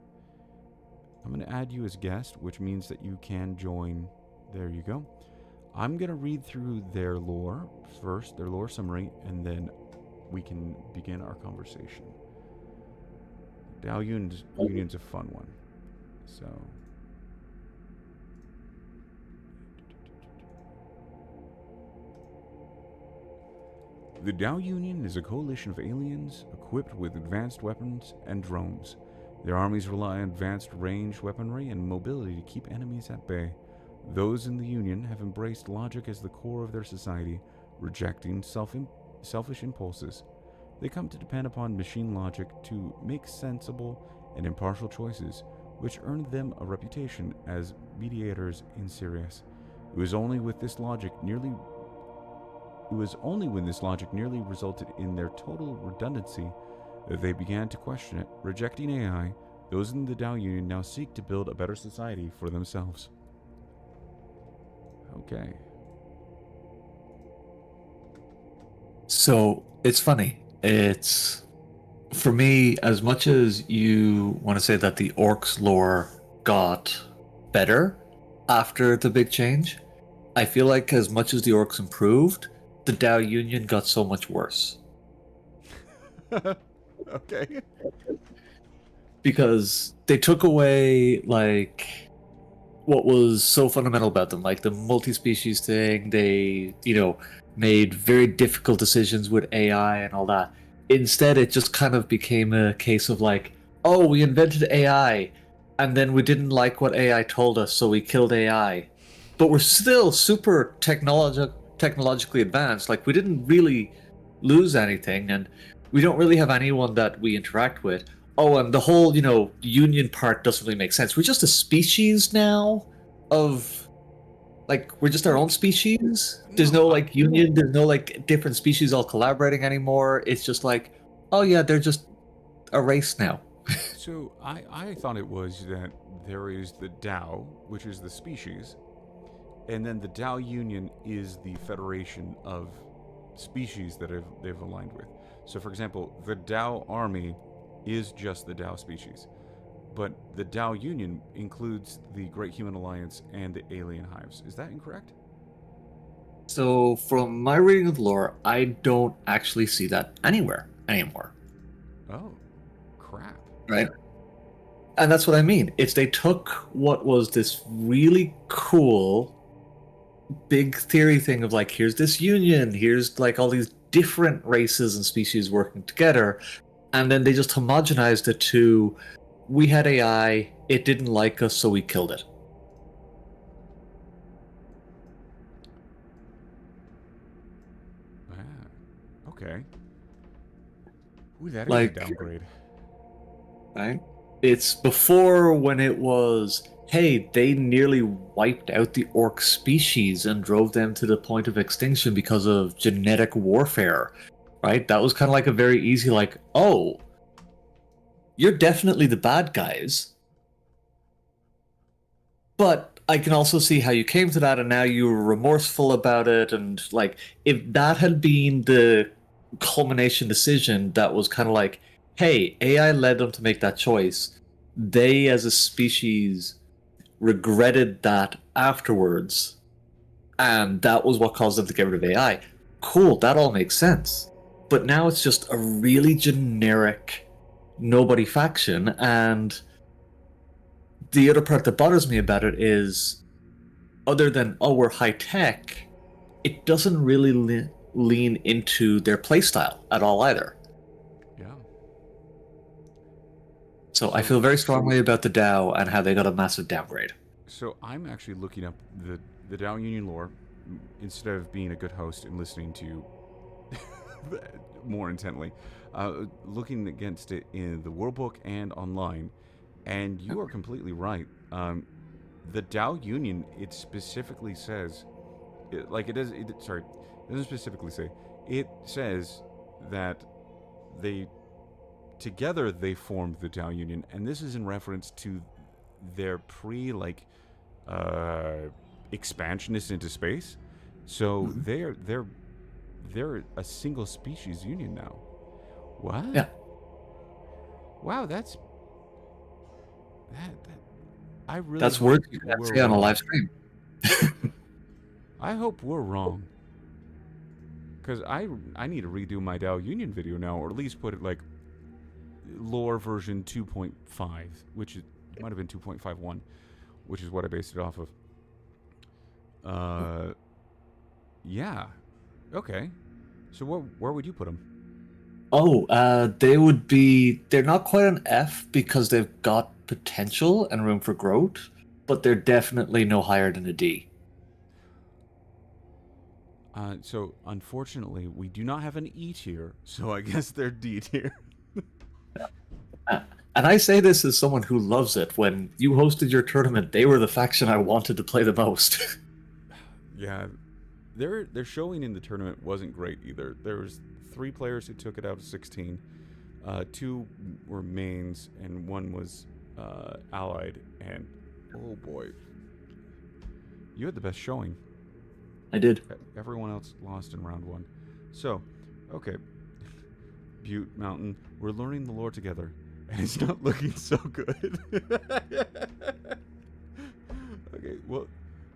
I'm going to add you as guest, which means that you can join. There you go. I'm going to read through their lore first, their lore summary, and then we can begin our conversation. Dow Union's a fun one. So, the Dow Union is a coalition of aliens equipped with advanced weapons and drones. Their armies rely on advanced ranged weaponry and mobility to keep enemies at bay. Those in the Union have embraced logic as the core of their society, rejecting selfish impulses. They come to depend upon machine logic to make sensible and impartial choices, which earned them a reputation as mediators in Sirius. It was only when this logic nearly resulted in their total redundancy that they began to question it. Rejecting AI, those in the Dow Union now seek to build a better society for themselves. Okay. So it's funny. It's, for me, as much as you want to say that the orcs lore got better after the big change, I feel like as much as the orcs improved, the Dow Union got so much worse. Okay. Because they took away, like, what was so fundamental about them, like the multi-species thing. They, made very difficult decisions with AI and all that. Instead, it just kind of became a case of like, oh, we invented AI, and then we didn't like what AI told us, so we killed AI. But we're still super technologically advanced, like we didn't really lose anything, and we don't really have anyone that we interact with. Oh, and the whole, union part doesn't really make sense. We're just a species now of, like, we're just our own species. There's no, like, union, there's no, like, different species all collaborating anymore. It's just like, oh yeah, they're just a race now. So I thought it was that there is the Tao, which is the species, and then the Tao Union is the federation of species that they've aligned with. So, for example, the Tao Army is just the Tao species, but the Tao Union includes the Great Human Alliance and the Alien Hives. Is that incorrect? So, from my reading of the lore, I don't actually see that anywhere anymore. Oh, crap. Right? And that's what I mean. It's they took what was this really cool big theory thing of like, here's this union, here's like all these different races and species working together, and then they just homogenized it to, we had AI, it didn't like us, so we killed it. Ah, okay. Ooh, that is Like, a downgrade. right? It's before when it was, hey, they nearly wiped out the orc species and drove them to the point of extinction because of genetic warfare, right? That was kind of like a very easy, like, oh, you're definitely the bad guys. But I can also see how you came to that, and now you were remorseful about it. And like, if that had been the culmination decision, that was kind of like, hey, AI led them to make that choice. They, as a species, regretted that afterwards, and that was what caused them to get rid of AI. Cool, that all makes sense. But now it's just a really generic nobody faction, and the other part that bothers me about it is, other than, oh, we're high tech, it doesn't really lean into their playstyle at all either. Yeah. So I feel very strongly about the DAO and how they got a massive downgrade. So I'm actually looking up the Tao Union lore instead of being a good host and listening to you more intently, looking against it in the World Book and online, and you are completely right. The Tao Union, it specifically says, sorry, it doesn't specifically say. It says that they together they formed the Tao Union, and this is in reference to their expansionist into space. So they're a single species union now. What? Yeah. Wow, that's that. I really. That's hope words you can't we're say on a wrong. live stream. I hope we're wrong. Because I need to redo my Tao Union video now, or at least put it like lore version 2.5, which it might have been 2.51, which is what I based it off of. Yeah. Okay. So where would you put them? Oh, they're not quite an F because they've got potential and room for growth, but they're definitely no higher than a D. So unfortunately, we do not have an E tier, so I guess they're D tier. And I say this as someone who loves it. When you hosted your tournament, they were the faction I wanted to play the most. Yeah, their showing in the tournament wasn't great either. There was 3 players who took it out of 16. 2 were mains, and 1 was allied. And oh boy, you had the best showing. I did. Everyone else lost in round 1. So, okay, Butte Mountain, we're learning the lore together, and it's not looking so good. Okay, well,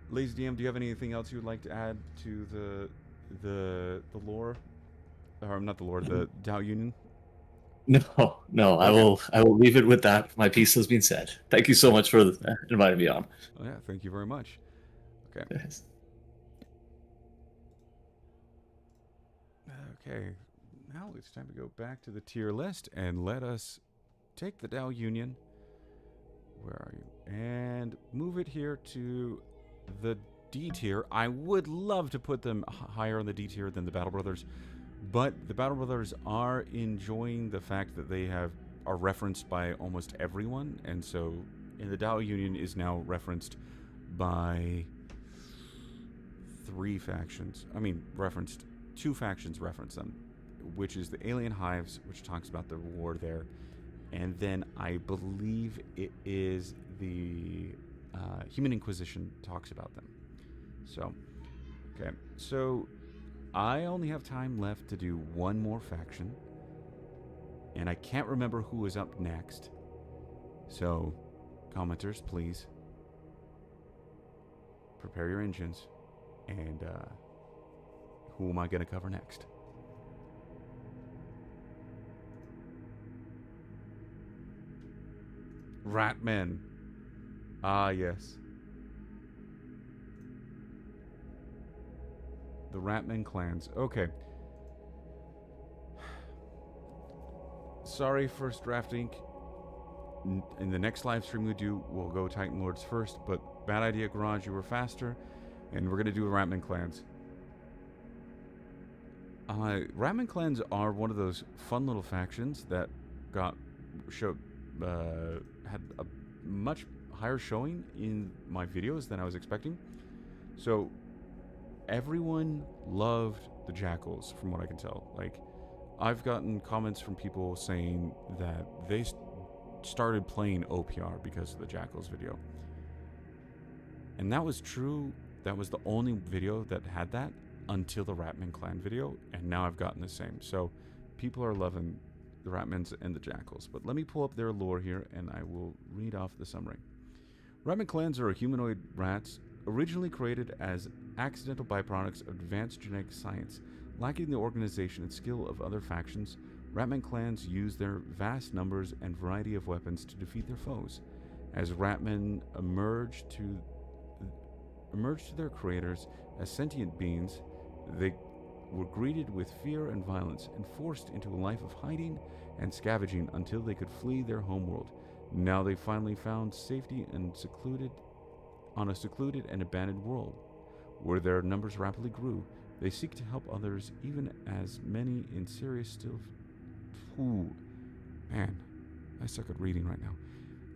Lazy DM, do you have anything else you would like to add to the lore, or not the lore, the Tao Union? No, Okay. I will leave it with that. My piece has been said. Thank you so much for inviting me on. Oh, yeah, thank you very much. Okay. Yes. Okay, now it's time to go back to the tier list and let us take the Tao Union. Where are you? And move it here to the D tier. I would love to put them higher on the D tier than the Battle Brothers, but the Battle Brothers are enjoying the fact that they are referenced by almost everyone, and so in the Dao Union is now referenced by 3 factions. I mean, referenced 2 factions reference them, which is the Alien Hives, which talks about the war there, and then I believe it is the Human Inquisition talks about them. So, okay, so I only have time left to do one more faction, and I can't remember who is up next. So, commenters, please prepare your engines, and who am I going to cover next? Ratmen. Ah, yes. The Ratmen clans. Okay. Sorry, First Draft Inc. In the next live stream we do, we'll go Titan Lords first, but bad idea, Garage, you were faster, and we're going to do Ratmen clans. Ratmen clans are one of those fun little factions that had a much higher showing in my videos than I was expecting. So everyone loved the Jackals, from what I can tell. Like, I've gotten comments from people saying that they started playing OPR because of the Jackals video. And that was true. That was the only video that had that until the Ratman clan video, and now I've gotten the same. So people are loving the Ratmans and the Jackals. But let me pull up their lore here, and I will read off the summary. Ratman clans are humanoid rats originally created as accidental byproducts of advanced genetic science. Lacking the organization and skill of other factions, Ratman clans use their vast numbers and variety of weapons to defeat their foes. As Ratmen emerge to their creators as sentient beings, they were greeted with fear and violence and forced into a life of hiding and scavenging until they could flee their homeworld. Now they finally found safety on a secluded and abandoned world, where their numbers rapidly grew. They seek to help others, even as many in Sirius still... Ooh, man, I suck at reading right now.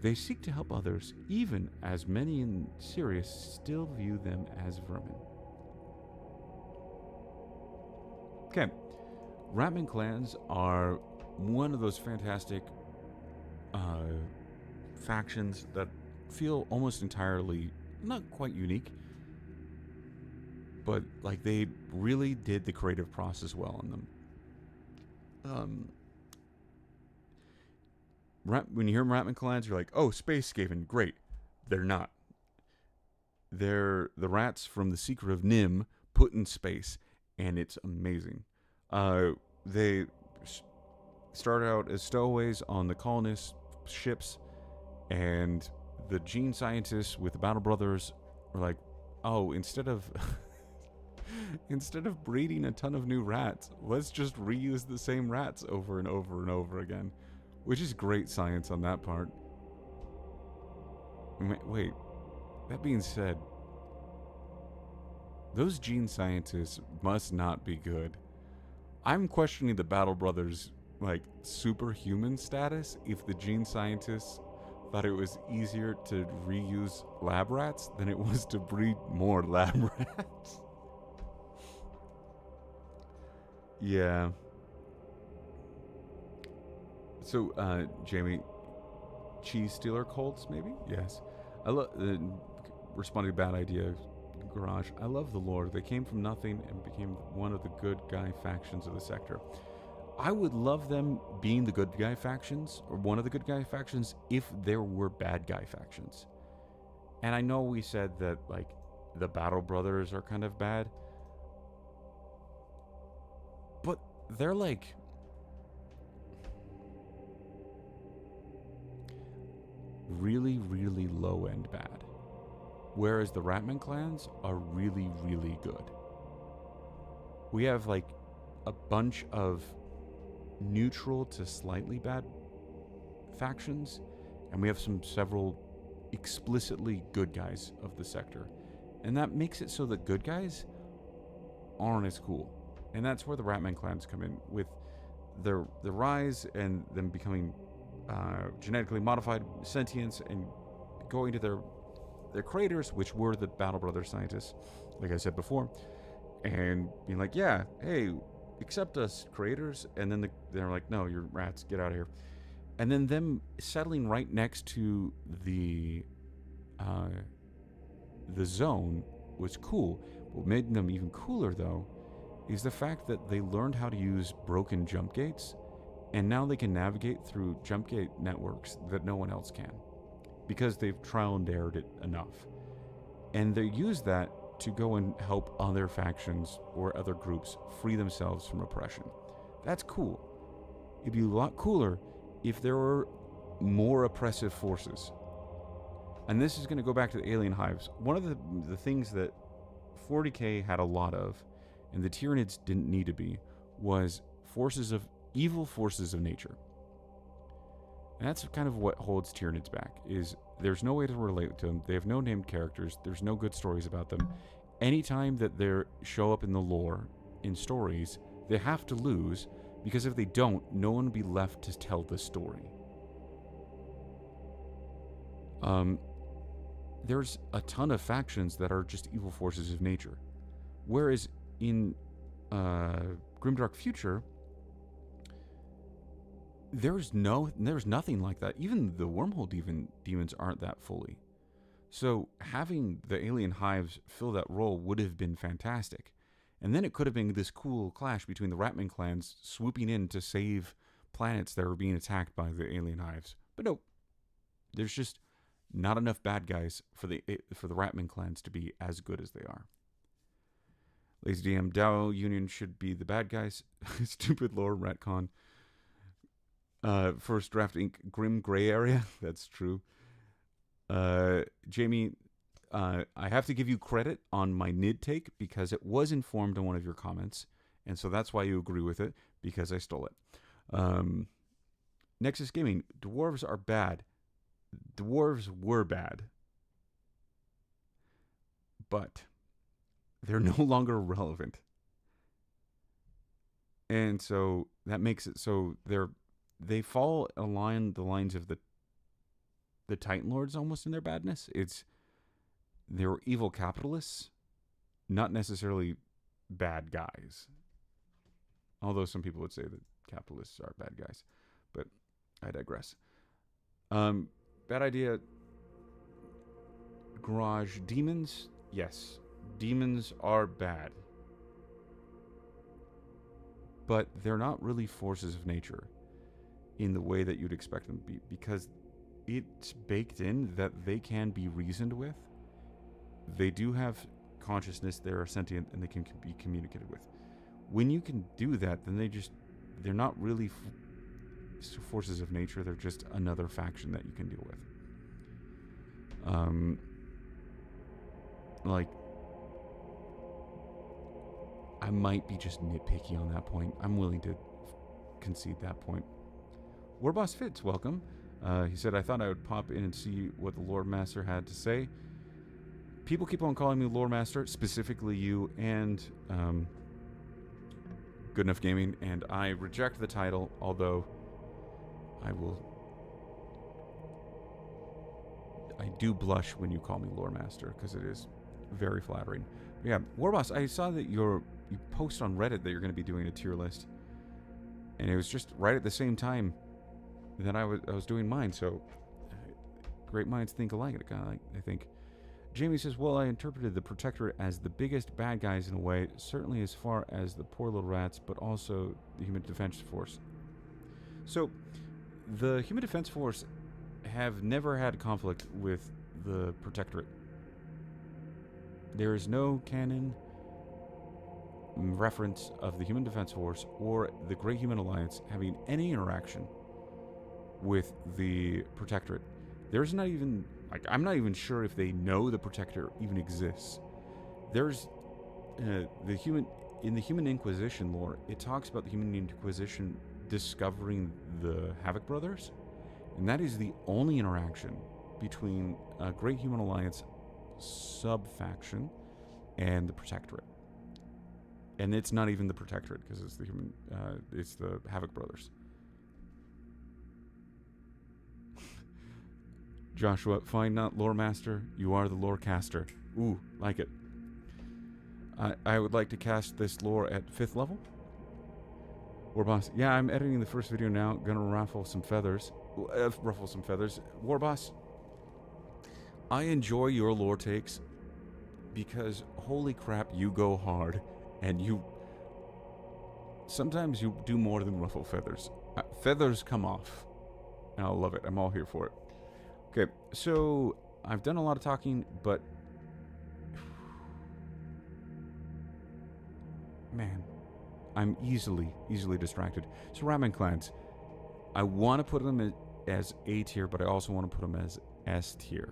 They seek to help others, even as many in Sirius still view them as vermin. Okay, Ratman clans are one of those fantastic factions that feel almost entirely, not quite unique, but like they really did the creative process well on them. When you hear Ratman clans, you're like, oh, Space Skaven, great. They're not. They're the rats from The Secret of Nim put in space, and it's amazing. They started out as stowaways on the colonist ships, and the gene scientists with the Battle Brothers were like, oh, instead of breeding a ton of new rats, let's just reuse the same rats over and over and over again. Which is great science on that part. Wait, that being said, those gene scientists must not be good. I'm questioning the Battle Brothers, like, superhuman status if the gene scientists thought it was easier to reuse lab rats than it was to breed more lab rats. Yeah. So, Jamie, cheese stealer cults, maybe? Yes. I love responding to bad idea, Garage. I love the lore. They came from nothing and became one of the good guy factions of the sector. I would love them being the good guy factions, or one of the good guy factions, if there were bad guy factions. And I know we said that, like, the Battle Brothers are kind of bad, but they're like... really, really low-end bad. Whereas the Ratman clans are really, really good. We have, like, a bunch of neutral to slightly bad factions, and we have several explicitly good guys of the sector. And that makes it so the good guys aren't as cool. And that's where the Ratman clans come in, with their rise and them becoming genetically modified sentience and going to their creators, which were the Battle Brothers scientists, like I said before, and being like, yeah, hey, accept us, creators. And then they're like, no, you're rats, get out of here. And then them settling right next to the zone was cool. What made them even cooler, though, is the fact that they learned how to use broken jump gates, and now they can navigate through jump gate networks that no one else can, because they've trial and errored it enough. And they use that to go and help other factions or other groups free themselves from oppression. That's cool. It'd be a lot cooler if there were more oppressive forces. And this is going to go back to the alien hives. One of the things that 40K had a lot of, and the Tyranids didn't need to be, was evil forces of nature. And that's kind of what holds Tyranids back, is there's no way to relate to them. They have no named characters. There's no good stories about them. Anytime that they show up in the lore, in stories, they have to lose, because if they don't, no one will be left to tell the story. There's a ton of factions that are just evil forces of nature. Whereas in GrimDark Future, there's nothing like that. Even the wormhole demons aren't that fully. So having the alien hives fill that role would have been fantastic. And then it could have been this cool clash between the Ratman clans swooping in to save planets that were being attacked by the alien hives. But no, there's just not enough bad guys for the Ratman clans to be as good as they are. Lazy DM, Dow Union should be the bad guys. Stupid lore retcon. First Draft Inc. Grim Gray Area. That's true. Jamie, I have to give you credit on my NID take, because it was informed in one of your comments, and so that's why you agree with it, because I stole it. Nexus Gaming, dwarves are bad. Dwarves were bad, but they're no longer relevant, and so that makes it so they fall along the lines of the Titan Lords almost in their badness. They were evil capitalists, not necessarily bad guys. Although some people would say that capitalists are bad guys, but I digress. Bad idea. Garage demons. Yes, demons are bad, but they're not really forces of nature in the way that you'd expect them to be, because it's baked in that they can be reasoned with. They do have consciousness, they're sentient, and they can be communicated with. When you can do that, then they're not really forces of nature, they're just another faction that you can deal with. I might be just nitpicky on that point. I'm willing to concede that point. Warboss Fitz, welcome. He said, I thought I would pop in and see what the Lore Master had to say. People keep on calling me Lore Master, specifically you and Good Enough Gaming, and I reject the title, although I do blush when you call me Lore Master, because it is very flattering. But yeah, Warboss, I saw that you post on Reddit that you're going to be doing a tier list, and it was just right at the same time that I was doing mine, so great minds think alike, I think. Jamie says, well, I interpreted the Protectorate as the biggest bad guys in a way, certainly as far as the poor little rats, but also the Human Defense Force. So, the Human Defense Force have never had conflict with the Protectorate. There is no canon reference of the Human Defense Force or the Great Human Alliance having any interaction with the Protectorate. There's not even, I'm not even sure if they know the Protector even exists. There's in the Human Inquisition lore, it talks about the Human Inquisition discovering the Havoc Brothers, and that is the only interaction between Great Human Alliance sub-faction, and the Protectorate. And it's not even the Protectorate, because it's the it's the Havoc Brothers. Joshua, find not lore master, you are the lore caster. Ooh, like it. I would like to cast this lore at 5th level. Warboss, yeah, I'm editing the first video now. Gonna ruffle some feathers. Warboss, I enjoy your lore takes because holy crap, you go hard, and you sometimes you do more than ruffle feathers. Feathers come off, and I love it. I'm all here for it. Okay, so I've done a lot of talking, but man, I'm easily distracted. So Ramen clans, I want to put them as A tier, but I also want to put them as S tier.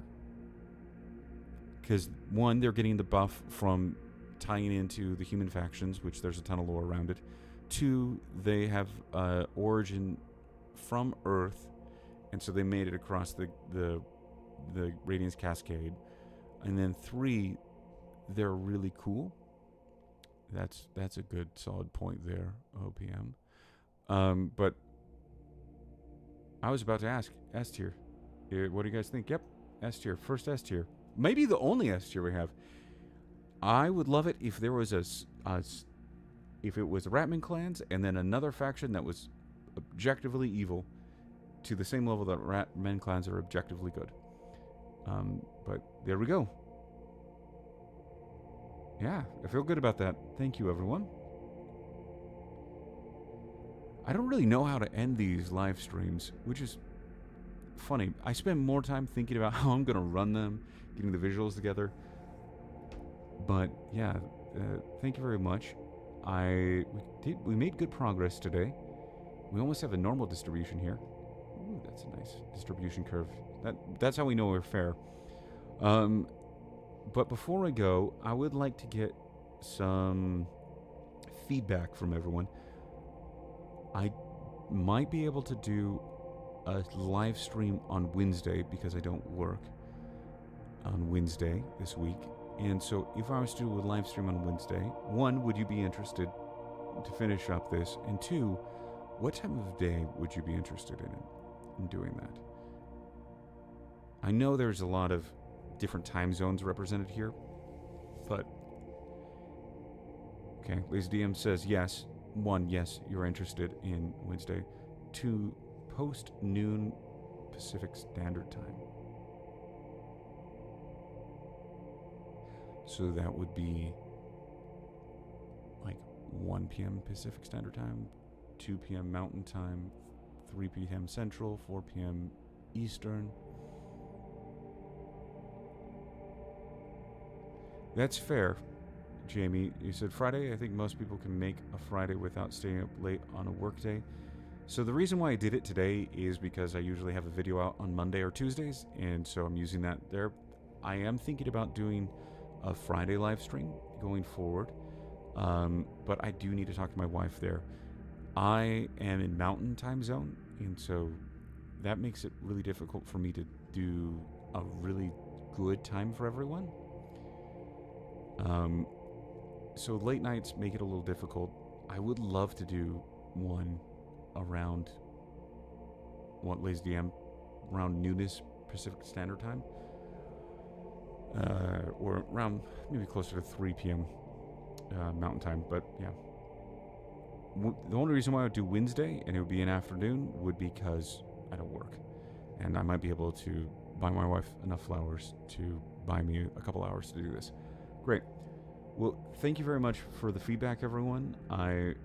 Because one, they're getting the buff from tying into the human factions, which there's a ton of lore around it. Two, they have origin from Earth, and so they made it across the Radiance Cascade. And then three, they're really cool. That's a good solid point there, OPM. But I was about to ask S tier. What do you guys think? Yep, S tier, first S tier, maybe the only S tier we have. I would love it if there was if it was the Ratman clans and then another faction that was objectively evil to the same level that Ratman clans are objectively good. But there we go. Yeah, I feel good about that. Thank you, everyone. I don't really know how to end these live streams, which is funny. I spend more time thinking about how I'm going to run them, getting the visuals together. But yeah, thank you very much. We made good progress today. We almost have a normal distribution here. Ooh, that's a nice distribution curve. That's how we know we're fair. But before I go, I would like to get some feedback from everyone. I might be able to do a live stream on Wednesday because I don't work on Wednesday this week. And so if I was to do a live stream on Wednesday, one, would you be interested to finish up this? And two, what time of day would you be interested in doing that? I know there's a lot of different time zones represented here, but okay, Lazy DM says yes. One, yes, you're interested in Wednesday. Two, post noon Pacific Standard Time. So that would be like 1 p.m. Pacific Standard Time, 2 p.m. Mountain Time, 3 p.m. Central, 4 p.m. Eastern. That's fair, Jamie. You said Friday. I think most people can make a Friday without staying up late on a workday. So the reason why I did it today is because I usually have a video out on Monday or Tuesdays, and so I'm using that there. I am thinking about doing a Friday live stream going forward, but I do need to talk to my wife there. I am in Mountain Time Zone, and so that makes it really difficult for me to do a really good time for everyone. So late nights make it a little difficult. I would love to do one around what Lazy DM around noonish Pacific Standard Time, or around maybe closer to 3 p.m. Mountain Time. But yeah, the only reason why I would do Wednesday and it would be an afternoon would be because I don't work, and I might be able to buy my wife enough flowers to buy me a couple hours to do this. Great. Well, thank you very much for the feedback, everyone. I've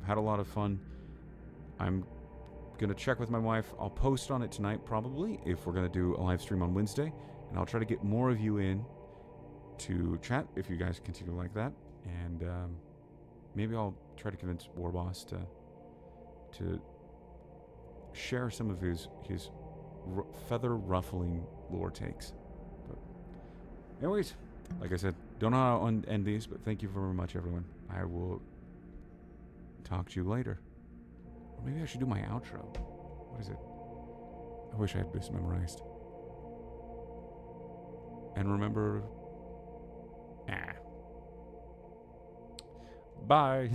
had a lot of fun. I'm going to check with my wife. I'll post on it tonight, probably, if we're going to do a live stream on Wednesday. And I'll try to get more of you in to chat if you guys continue like that. And maybe I'll try to convince Warboss to share some of his feather-ruffling lore takes. But anyways, like I said, don't know how to end these, but thank you very much, everyone. I will talk to you later. Or maybe I should do my outro. What is it? I wish I had this memorized. And remember, bye.